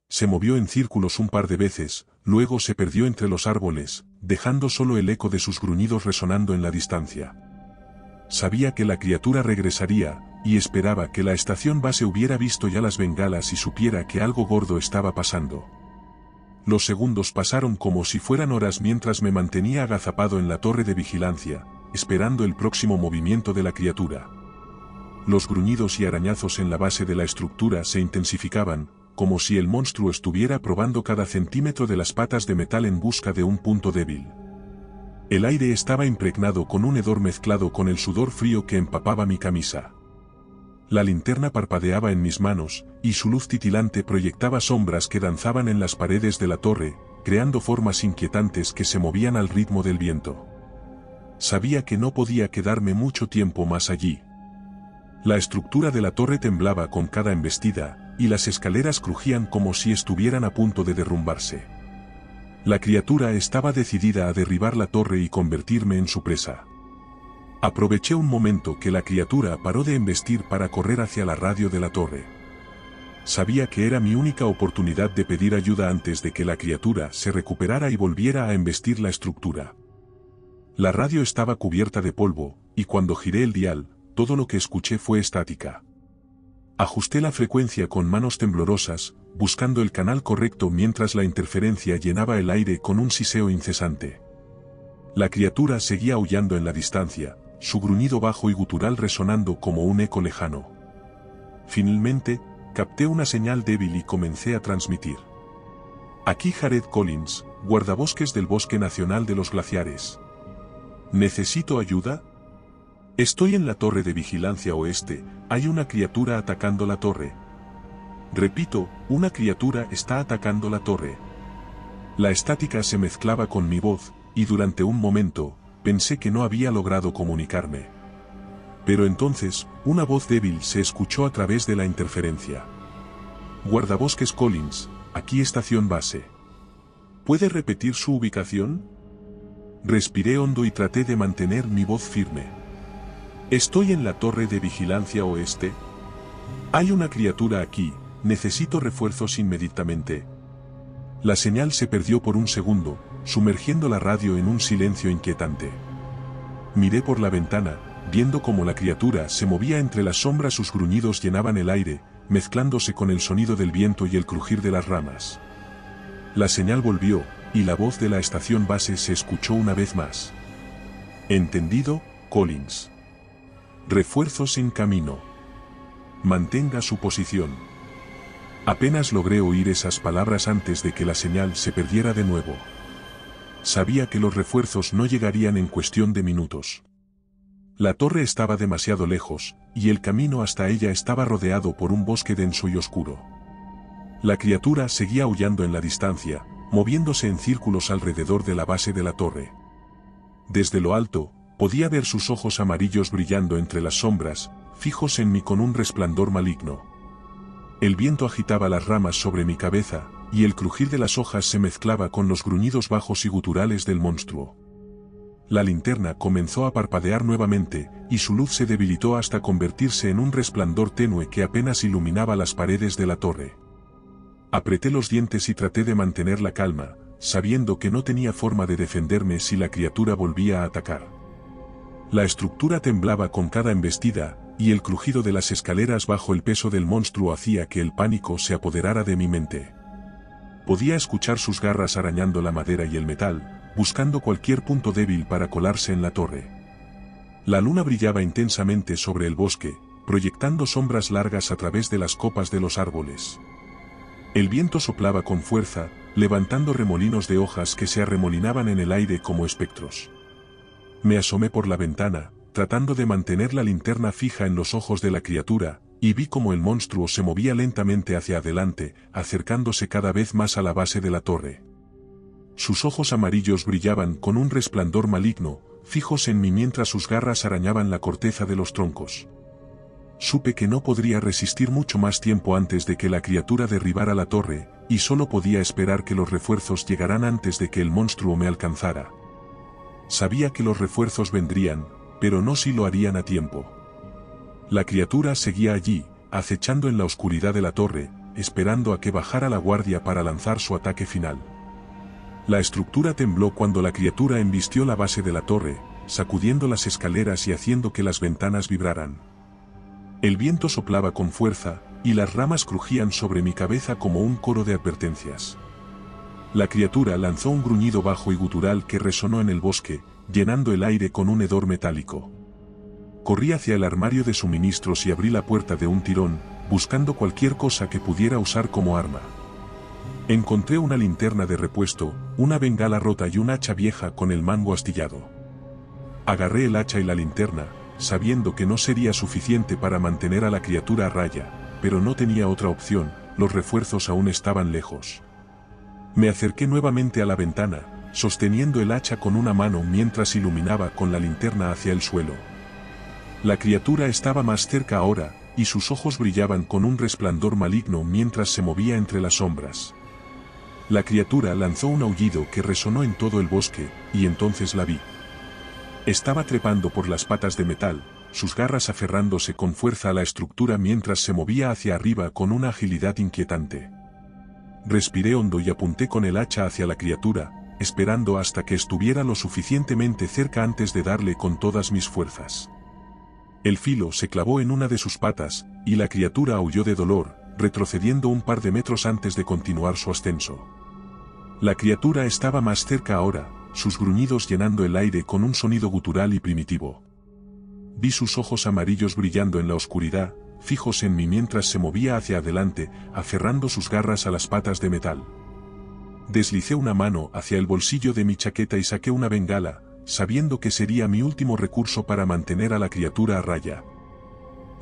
Se movió en círculos un par de veces, luego se perdió entre los árboles, dejando solo el eco de sus gruñidos resonando en la distancia. Sabía que la criatura regresaría, y esperaba que la estación base hubiera visto ya las bengalas y supiera que algo gordo estaba pasando. Los segundos pasaron como si fueran horas mientras me mantenía agazapado en la torre de vigilancia, esperando el próximo movimiento de la criatura. Los gruñidos y arañazos en la base de la estructura se intensificaban, como si el monstruo estuviera probando cada centímetro de las patas de metal en busca de un punto débil. El aire estaba impregnado con un hedor mezclado con el sudor frío que empapaba mi camisa. La linterna parpadeaba en mis manos, y su luz titilante proyectaba sombras que danzaban en las paredes de la torre, creando formas inquietantes que se movían al ritmo del viento. Sabía que no podía quedarme mucho tiempo más allí. La estructura de la torre temblaba con cada embestida, y las escaleras crujían como si estuvieran a punto de derrumbarse. La criatura estaba decidida a derribar la torre y convertirme en su presa. Aproveché un momento que la criatura paró de embestir para correr hacia la radio de la torre. Sabía que era mi única oportunidad de pedir ayuda antes de que la criatura se recuperara y volviera a embestir la estructura. La radio estaba cubierta de polvo, y cuando giré el dial, todo lo que escuché fue estática. Ajusté la frecuencia con manos temblorosas, buscando el canal correcto mientras la interferencia llenaba el aire con un siseo incesante. La criatura seguía aullando en la distancia, su gruñido bajo y gutural resonando como un eco lejano. Finalmente, capté una señal débil y comencé a transmitir. Aquí Jared Collins, guardabosques del Bosque Nacional de los Glaciares. ¿Necesito ayuda? Estoy en la torre de vigilancia oeste, hay una criatura atacando la torre. Repito, una criatura está atacando la torre. La estática se mezclaba con mi voz, y durante un momento, pensé que no había logrado comunicarme. Pero entonces, una voz débil se escuchó a través de la interferencia. Guardabosques Collins, aquí estación base. ¿Puede repetir su ubicación? Respiré hondo y traté de mantener mi voz firme. Estoy en la torre de vigilancia oeste. Hay una criatura aquí, necesito refuerzos inmediatamente. La señal se perdió por un segundo, sumergiendo la radio en un silencio inquietante. Miré por la ventana, viendo cómo la criatura se movía entre las sombras, sus gruñidos llenaban el aire, mezclándose con el sonido del viento y el crujir de las ramas. La señal volvió, y la voz de la estación base se escuchó una vez más. ¿Entendido, Collins? Refuerzos en camino. Mantenga su posición. Apenas logré oír esas palabras antes de que la señal se perdiera de nuevo. Sabía que los refuerzos no llegarían en cuestión de minutos. La torre estaba demasiado lejos, y el camino hasta ella estaba rodeado por un bosque denso y oscuro. La criatura seguía aullando en la distancia, moviéndose en círculos alrededor de la base de la torre. Desde lo alto, podía ver sus ojos amarillos brillando entre las sombras, fijos en mí con un resplandor maligno. El viento agitaba las ramas sobre mi cabeza, y el crujir de las hojas se mezclaba con los gruñidos bajos y guturales del monstruo. La linterna comenzó a parpadear nuevamente, y su luz se debilitó hasta convertirse en un resplandor tenue que apenas iluminaba las paredes de la torre. Apreté los dientes y traté de mantener la calma, sabiendo que no tenía forma de defenderme si la criatura volvía a atacar. La estructura temblaba con cada embestida, y el crujido de las escaleras bajo el peso del monstruo hacía que el pánico se apoderara de mi mente. Podía escuchar sus garras arañando la madera y el metal, buscando cualquier punto débil para colarse en la torre. La luna brillaba intensamente sobre el bosque, proyectando sombras largas a través de las copas de los árboles. El viento soplaba con fuerza, levantando remolinos de hojas que se arremolinaban en el aire como espectros. Me asomé por la ventana, tratando de mantener la linterna fija en los ojos de la criatura, y vi cómo el monstruo se movía lentamente hacia adelante, acercándose cada vez más a la base de la torre. Sus ojos amarillos brillaban con un resplandor maligno, fijos en mí mientras sus garras arañaban la corteza de los troncos. Supe que no podría resistir mucho más tiempo antes de que la criatura derribara la torre, y solo podía esperar que los refuerzos llegaran antes de que el monstruo me alcanzara. Sabía que los refuerzos vendrían, pero no si lo harían a tiempo. La criatura seguía allí, acechando en la oscuridad de la torre, esperando a que bajara la guardia para lanzar su ataque final. La estructura tembló cuando la criatura embistió la base de la torre, sacudiendo las escaleras y haciendo que las ventanas vibraran. El viento soplaba con fuerza, y las ramas crujían sobre mi cabeza como un coro de advertencias. La criatura lanzó un gruñido bajo y gutural que resonó en el bosque, llenando el aire con un hedor metálico. Corrí hacia el armario de suministros y abrí la puerta de un tirón, buscando cualquier cosa que pudiera usar como arma. Encontré una linterna de repuesto, una bengala rota y un hacha vieja con el mango astillado. Agarré el hacha y la linterna, sabiendo que no sería suficiente para mantener a la criatura a raya, pero no tenía otra opción, los refuerzos aún estaban lejos. Me acerqué nuevamente a la ventana, sosteniendo el hacha con una mano mientras iluminaba con la linterna hacia el suelo. La criatura estaba más cerca ahora, y sus ojos brillaban con un resplandor maligno mientras se movía entre las sombras. La criatura lanzó un aullido que resonó en todo el bosque, y entonces la vi. Estaba trepando por las patas de metal, sus garras aferrándose con fuerza a la estructura mientras se movía hacia arriba con una agilidad inquietante. Respiré hondo y apunté con el hacha hacia la criatura, esperando hasta que estuviera lo suficientemente cerca antes de darle con todas mis fuerzas. El filo se clavó en una de sus patas, y la criatura aulló de dolor, retrocediendo un par de metros antes de continuar su ascenso. La criatura estaba más cerca ahora, sus gruñidos llenando el aire con un sonido gutural y primitivo. Vi sus ojos amarillos brillando en la oscuridad, fijos en mí mientras se movía hacia adelante, aferrando sus garras a las patas de metal. Deslicé una mano hacia el bolsillo de mi chaqueta y saqué una bengala, sabiendo que sería mi último recurso para mantener a la criatura a raya.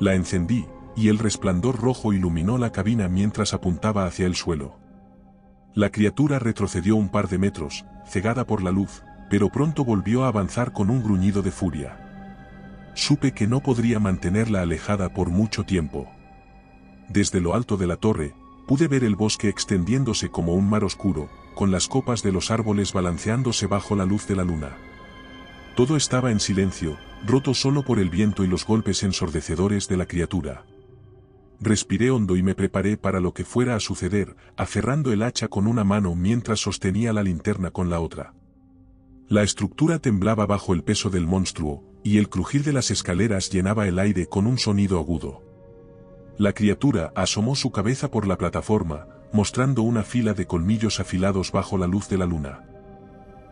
La encendí, y el resplandor rojo iluminó la cabina mientras apuntaba hacia el suelo. La criatura retrocedió un par de metros, cegada por la luz, pero pronto volvió a avanzar con un gruñido de furia. Supe que no podría mantenerla alejada por mucho tiempo. Desde lo alto de la torre, pude ver el bosque extendiéndose como un mar oscuro, con las copas de los árboles balanceándose bajo la luz de la luna. Todo estaba en silencio, roto solo por el viento y los golpes ensordecedores de la criatura. Respiré hondo y me preparé para lo que fuera a suceder, aferrando el hacha con una mano mientras sostenía la linterna con la otra. La estructura temblaba bajo el peso del monstruo, y el crujir de las escaleras llenaba el aire con un sonido agudo. La criatura asomó su cabeza por la plataforma, mostrando una fila de colmillos afilados bajo la luz de la luna.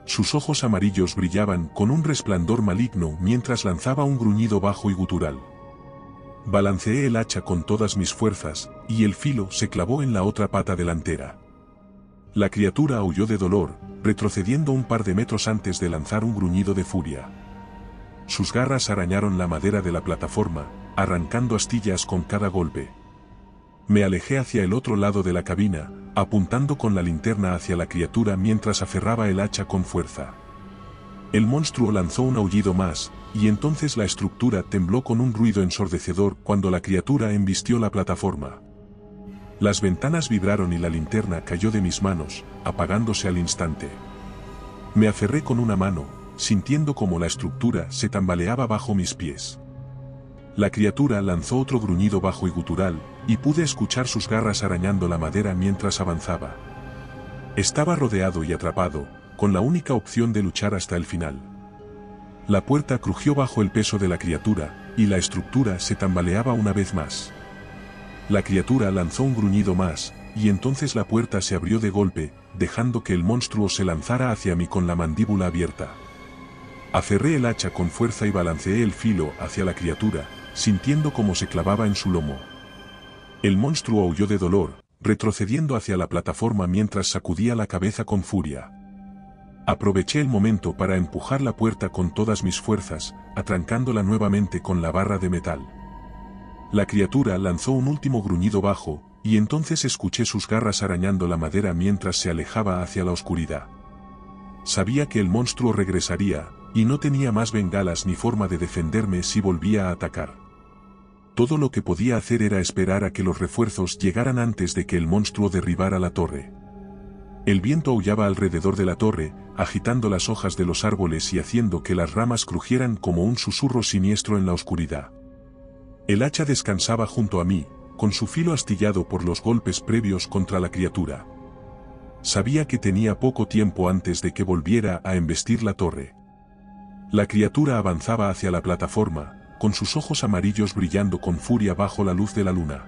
Sus ojos amarillos brillaban con un resplandor maligno mientras lanzaba un gruñido bajo y gutural. Balanceé el hacha con todas mis fuerzas, y el filo se clavó en la otra pata delantera. La criatura aulló de dolor, retrocediendo un par de metros antes de lanzar un gruñido de furia. Sus garras arañaron la madera de la plataforma, arrancando astillas con cada golpe. Me alejé hacia el otro lado de la cabina, apuntando con la linterna hacia la criatura mientras aferraba el hacha con fuerza. El monstruo lanzó un aullido más, y entonces la estructura tembló con un ruido ensordecedor cuando la criatura embistió la plataforma. Las ventanas vibraron y la linterna cayó de mis manos, apagándose al instante. Me aferré con una mano, sintiendo como la estructura se tambaleaba bajo mis pies. La criatura lanzó otro gruñido bajo y gutural, y pude escuchar sus garras arañando la madera mientras avanzaba. Estaba rodeado y atrapado, con la única opción de luchar hasta el final. La puerta crujió bajo el peso de la criatura, y la estructura se tambaleaba una vez más. La criatura lanzó un gruñido más, y entonces la puerta se abrió de golpe, dejando que el monstruo se lanzara hacia mí con la mandíbula abierta. Aferré el hacha con fuerza y balanceé el filo hacia la criatura, sintiendo cómo se clavaba en su lomo. El monstruo aulló de dolor, retrocediendo hacia la plataforma mientras sacudía la cabeza con furia. Aproveché el momento para empujar la puerta con todas mis fuerzas, atrancándola nuevamente con la barra de metal. La criatura lanzó un último gruñido bajo, y entonces escuché sus garras arañando la madera mientras se alejaba hacia la oscuridad. Sabía que el monstruo regresaría, y no tenía más bengalas ni forma de defenderme si volvía a atacar. Todo lo que podía hacer era esperar a que los refuerzos llegaran antes de que el monstruo derribara la torre. El viento aullaba alrededor de la torre, agitando las hojas de los árboles y haciendo que las ramas crujieran como un susurro siniestro en la oscuridad. El hacha descansaba junto a mí, con su filo astillado por los golpes previos contra la criatura. Sabía que tenía poco tiempo antes de que volviera a embestir la torre. La criatura avanzaba hacia la plataforma, con sus ojos amarillos brillando con furia bajo la luz de la luna.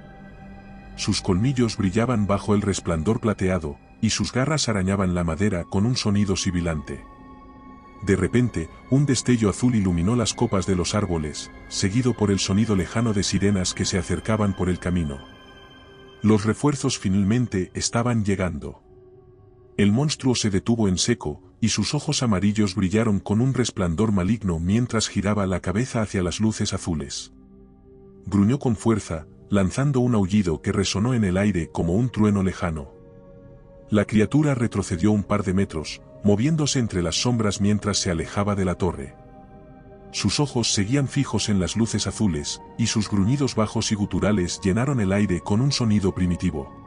Sus colmillos brillaban bajo el resplandor plateado, y sus garras arañaban la madera con un sonido sibilante. De repente, un destello azul iluminó las copas de los árboles, seguido por el sonido lejano de sirenas que se acercaban por el camino. Los refuerzos finalmente estaban llegando. El monstruo se detuvo en seco, y sus ojos amarillos brillaron con un resplandor maligno mientras giraba la cabeza hacia las luces azules. Gruñó con fuerza, lanzando un aullido que resonó en el aire como un trueno lejano. La criatura retrocedió un par de metros, moviéndose entre las sombras mientras se alejaba de la torre. Sus ojos seguían fijos en las luces azules, y sus gruñidos bajos y guturales llenaron el aire con un sonido primitivo.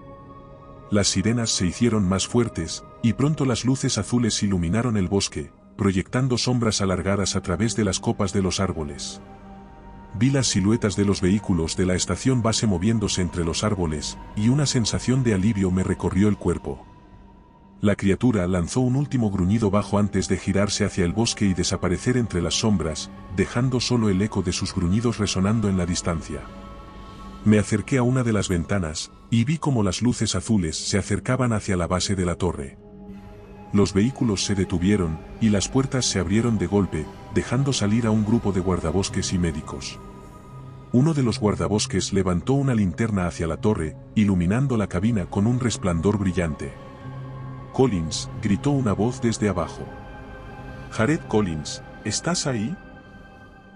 Las sirenas se hicieron más fuertes, y pronto las luces azules iluminaron el bosque, proyectando sombras alargadas a través de las copas de los árboles. Vi las siluetas de los vehículos de la estación base moviéndose entre los árboles, y una sensación de alivio me recorrió el cuerpo. La criatura lanzó un último gruñido bajo antes de girarse hacia el bosque y desaparecer entre las sombras, dejando solo el eco de sus gruñidos resonando en la distancia. Me acerqué a una de las ventanas, y vi cómo las luces azules se acercaban hacia la base de la torre. Los vehículos se detuvieron, y las puertas se abrieron de golpe, dejando salir a un grupo de guardabosques y médicos. Uno de los guardabosques levantó una linterna hacia la torre, iluminando la cabina con un resplandor brillante. «Collins», gritó una voz desde abajo. «Jared Collins, ¿estás ahí?»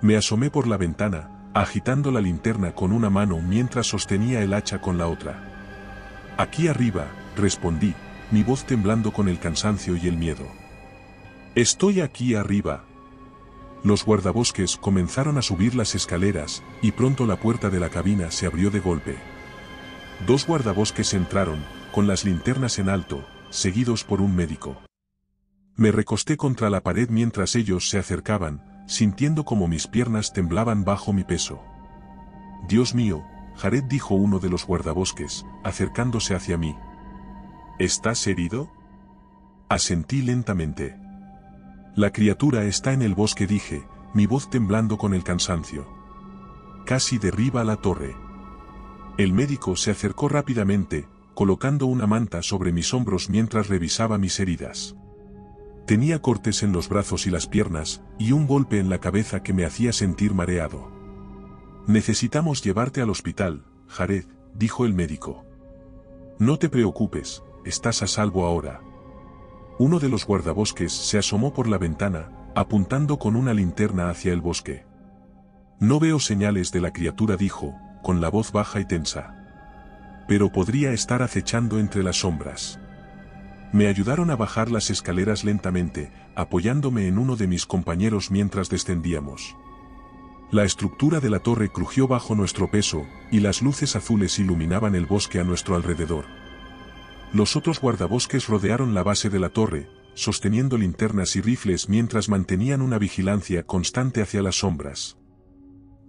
Me asomé por la ventana, agitando la linterna con una mano mientras sostenía el hacha con la otra. «Aquí arriba», respondí, mi voz temblando con el cansancio y el miedo. «Estoy aquí arriba». Los guardabosques comenzaron a subir las escaleras, y pronto la puerta de la cabina se abrió de golpe. Dos guardabosques entraron, con las linternas en alto, seguidos por un médico. Me recosté contra la pared mientras ellos se acercaban, sintiendo como mis piernas temblaban bajo mi peso. «Dios mío», Jared, dijo uno de los guardabosques, acercándose hacia mí. «¿Estás herido?» Asentí lentamente. «La criatura está en el bosque», dije, mi voz temblando con el cansancio. «Casi derriba la torre». El médico se acercó rápidamente, colocando una manta sobre mis hombros mientras revisaba mis heridas. Tenía cortes en los brazos y las piernas, y un golpe en la cabeza que me hacía sentir mareado. «Necesitamos llevarte al hospital, Jared», dijo el médico. «No te preocupes, estás a salvo ahora». Uno de los guardabosques se asomó por la ventana, apuntando con una linterna hacia el bosque. «No veo señales de la criatura», dijo, con la voz baja y tensa. «Pero podría estar acechando entre las sombras». Me ayudaron a bajar las escaleras lentamente, apoyándome en uno de mis compañeros mientras descendíamos. La estructura de la torre crujió bajo nuestro peso, y las luces azules iluminaban el bosque a nuestro alrededor. Los otros guardabosques rodearon la base de la torre, sosteniendo linternas y rifles mientras mantenían una vigilancia constante hacia las sombras.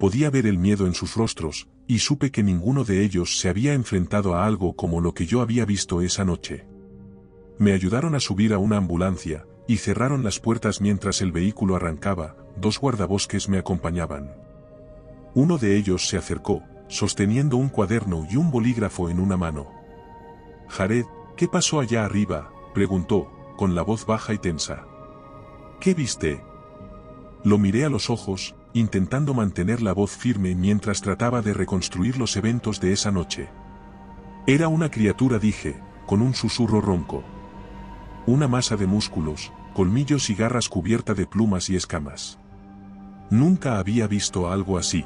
Podía ver el miedo en sus rostros, y supe que ninguno de ellos se había enfrentado a algo como lo que yo había visto esa noche. Me ayudaron a subir a una ambulancia, y cerraron las puertas mientras el vehículo arrancaba. Dos guardabosques me acompañaban. Uno de ellos se acercó, sosteniendo un cuaderno y un bolígrafo en una mano. «Jared, ¿qué pasó allá arriba?», preguntó, con la voz baja y tensa. «¿Qué viste?». Lo miré a los ojos, intentando mantener la voz firme mientras trataba de reconstruir los eventos de esa noche. «Era una criatura», dije, con un susurro ronco. «Una masa de músculos, colmillos y garras cubierta de plumas y escamas. Nunca había visto algo así».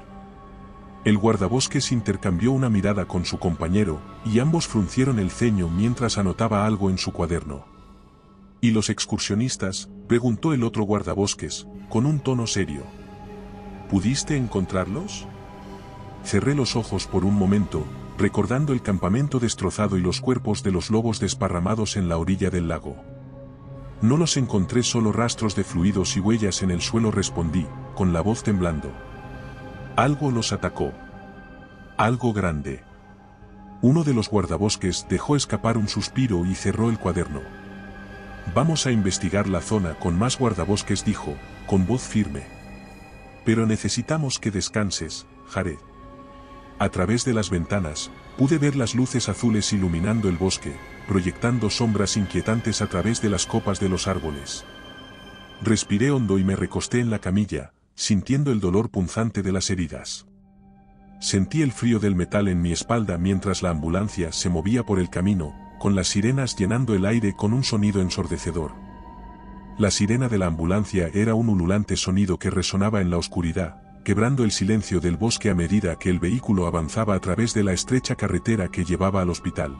El guardabosques intercambió una mirada con su compañero, y ambos fruncieron el ceño mientras anotaba algo en su cuaderno. «¿Y los excursionistas?», preguntó el otro guardabosques, con un tono serio. «¿Pudiste encontrarlos?». Cerré los ojos por un momento, recordando el campamento destrozado y los cuerpos de los lobos desparramados en la orilla del lago. «No los encontré, solo rastros de fluidos y huellas en el suelo», respondí, con la voz temblando. «Algo los atacó. Algo grande». Uno de los guardabosques dejó escapar un suspiro y cerró el cuaderno. «Vamos a investigar la zona con más guardabosques», dijo, con voz firme. «Pero necesitamos que descanses, Jared». A través de las ventanas, pude ver las luces azules iluminando el bosque, proyectando sombras inquietantes a través de las copas de los árboles. Respiré hondo y me recosté en la camilla, sintiendo el dolor punzante de las heridas. Sentí el frío del metal en mi espalda mientras la ambulancia se movía por el camino, con las sirenas llenando el aire con un sonido ensordecedor. La sirena de la ambulancia era un ululante sonido que resonaba en la oscuridad, quebrando el silencio del bosque a medida que el vehículo avanzaba a través de la estrecha carretera que llevaba al hospital.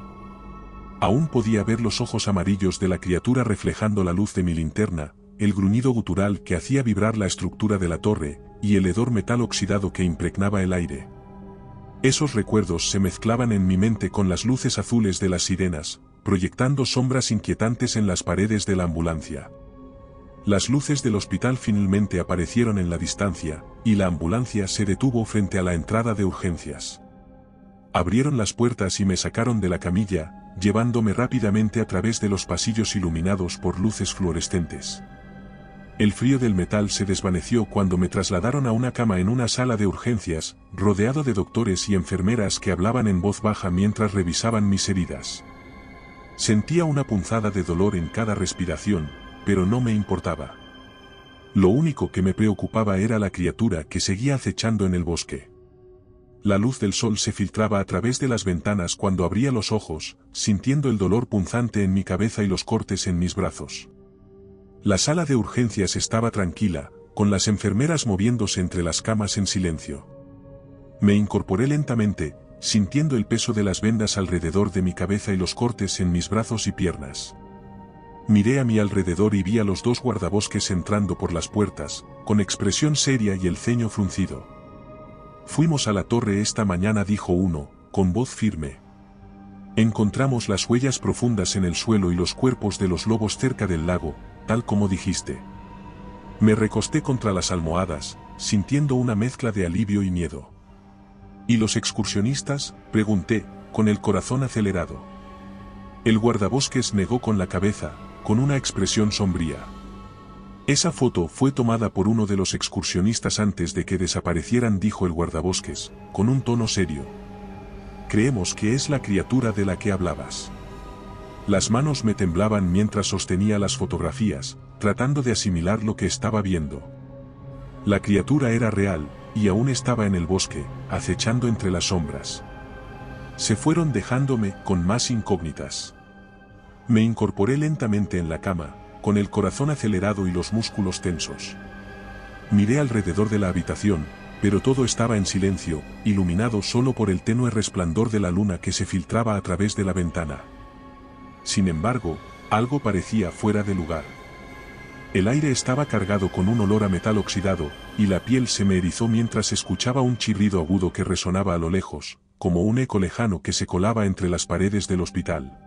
Aún podía ver los ojos amarillos de la criatura reflejando la luz de mi linterna, el gruñido gutural que hacía vibrar la estructura de la torre, y el hedor metal oxidado que impregnaba el aire. Esos recuerdos se mezclaban en mi mente con las luces azules de las sirenas, proyectando sombras inquietantes en las paredes de la ambulancia. Las luces del hospital finalmente aparecieron en la distancia, y la ambulancia se detuvo frente a la entrada de urgencias. Abrieron las puertas y me sacaron de la camilla, llevándome rápidamente a través de los pasillos iluminados por luces fluorescentes. El frío del metal se desvaneció cuando me trasladaron a una cama en una sala de urgencias, rodeado de doctores y enfermeras que hablaban en voz baja mientras revisaban mis heridas. Sentía una punzada de dolor en cada respiración, pero no me importaba. Lo único que me preocupaba era la criatura que seguía acechando en el bosque. La luz del sol se filtraba a través de las ventanas cuando abría los ojos, sintiendo el dolor punzante en mi cabeza y los cortes en mis brazos. La sala de urgencias estaba tranquila, con las enfermeras moviéndose entre las camas en silencio. Me incorporé lentamente, sintiendo el peso de las vendas alrededor de mi cabeza y los cortes en mis brazos y piernas. Miré a mi alrededor y vi a los dos guardabosques entrando por las puertas, con expresión seria y el ceño fruncido. «Fuimos a la torre esta mañana», dijo uno, con voz firme. «Encontramos las huellas profundas en el suelo y los cuerpos de los lobos cerca del lago, tal como dijiste». Me recosté contra las almohadas, sintiendo una mezcla de alivio y miedo. «¿Y los excursionistas?», pregunté, con el corazón acelerado. El guardabosques negó con la cabeza, con una expresión sombría. «Esa foto fue tomada por uno de los excursionistas antes de que desaparecieran», dijo el guardabosques, con un tono serio. «Creemos que es la criatura de la que hablabas». Las manos me temblaban mientras sostenía las fotografías, tratando de asimilar lo que estaba viendo. La criatura era real, y aún estaba en el bosque, acechando entre las sombras. Se fueron dejándome con más incógnitas. Me incorporé lentamente en la cama, con el corazón acelerado y los músculos tensos. Miré alrededor de la habitación, pero todo estaba en silencio, iluminado solo por el tenue resplandor de la luna que se filtraba a través de la ventana. Sin embargo, algo parecía fuera de lugar. El aire estaba cargado con un olor a metal oxidado, y la piel se me erizó mientras escuchaba un chirrido agudo que resonaba a lo lejos, como un eco lejano que se colaba entre las paredes del hospital.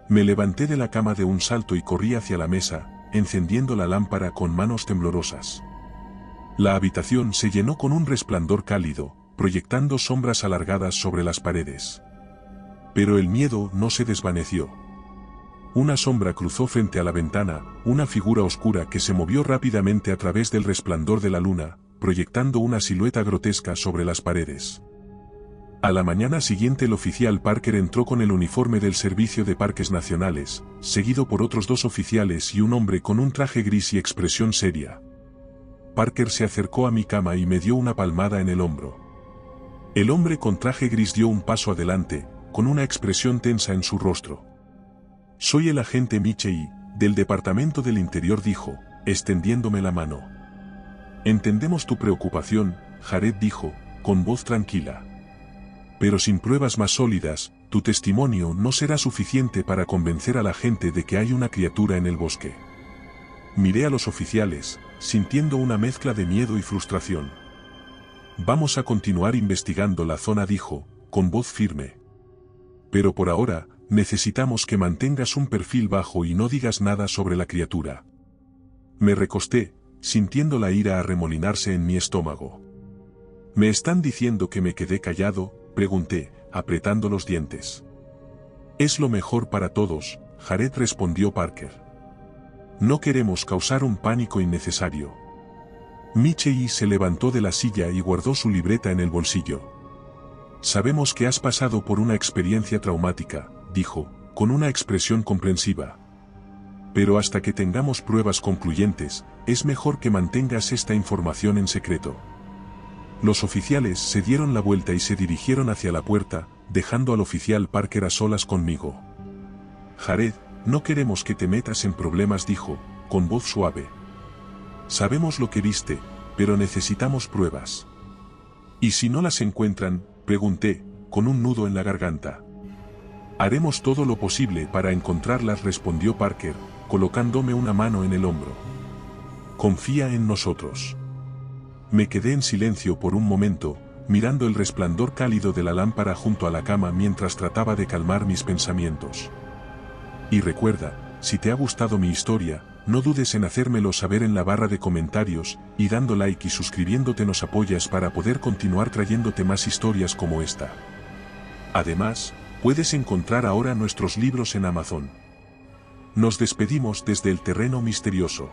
Me levanté de la cama de un salto y corrí hacia la mesa, encendiendo la lámpara con manos temblorosas. La habitación se llenó con un resplandor cálido, proyectando sombras alargadas sobre las paredes. Pero el miedo no se desvaneció. Una sombra cruzó frente a la ventana, una figura oscura que se movió rápidamente a través del resplandor de la luna, proyectando una silueta grotesca sobre las paredes. A la mañana siguiente el oficial Parker entró con el uniforme del Servicio de Parques Nacionales, seguido por otros dos oficiales y un hombre con un traje gris y expresión seria. Parker se acercó a mi cama y me dio una palmada en el hombro. El hombre con traje gris dio un paso adelante, con una expresión tensa en su rostro. «Soy el agente Michei, del Departamento del Interior», dijo, extendiéndome la mano. «Entendemos tu preocupación», Jared dijo, con voz tranquila. «Pero sin pruebas más sólidas, tu testimonio no será suficiente para convencer a la gente de que hay una criatura en el bosque». Miré a los oficiales, sintiendo una mezcla de miedo y frustración. «Vamos a continuar investigando la zona», dijo, con voz firme. «Pero por ahora, necesitamos que mantengas un perfil bajo y no digas nada sobre la criatura». Me recosté, sintiendo la ira arremolinarse en mi estómago. «¿Me están diciendo que me quedé callado?», pregunté, apretando los dientes. «Es lo mejor para todos», Jared respondió Parker. «No queremos causar un pánico innecesario». Michei se levantó de la silla y guardó su libreta en el bolsillo. «Sabemos que has pasado por una experiencia traumática», dijo, con una expresión comprensiva. «Pero hasta que tengamos pruebas concluyentes, es mejor que mantengas esta información en secreto». Los oficiales se dieron la vuelta y se dirigieron hacia la puerta, dejando al oficial Parker a solas conmigo. «Jared, no queremos que te metas en problemas», dijo, con voz suave. Sabemos lo que viste, pero necesitamos pruebas. ¿Y si no las encuentran?, pregunté, con un nudo en la garganta. Haremos todo lo posible para encontrarlas, respondió Parker, colocándome una mano en el hombro. Confía en nosotros. Me quedé en silencio por un momento, mirando el resplandor cálido de la lámpara junto a la cama mientras trataba de calmar mis pensamientos. Y recuerda, si te ha gustado mi historia, no dudes en hacérmelo saber en la barra de comentarios, y dando like y suscribiéndote nos apoyas para poder continuar trayéndote más historias como esta. Además, puedes encontrar ahora nuestros libros en Amazon. Nos despedimos desde el terreno misterioso.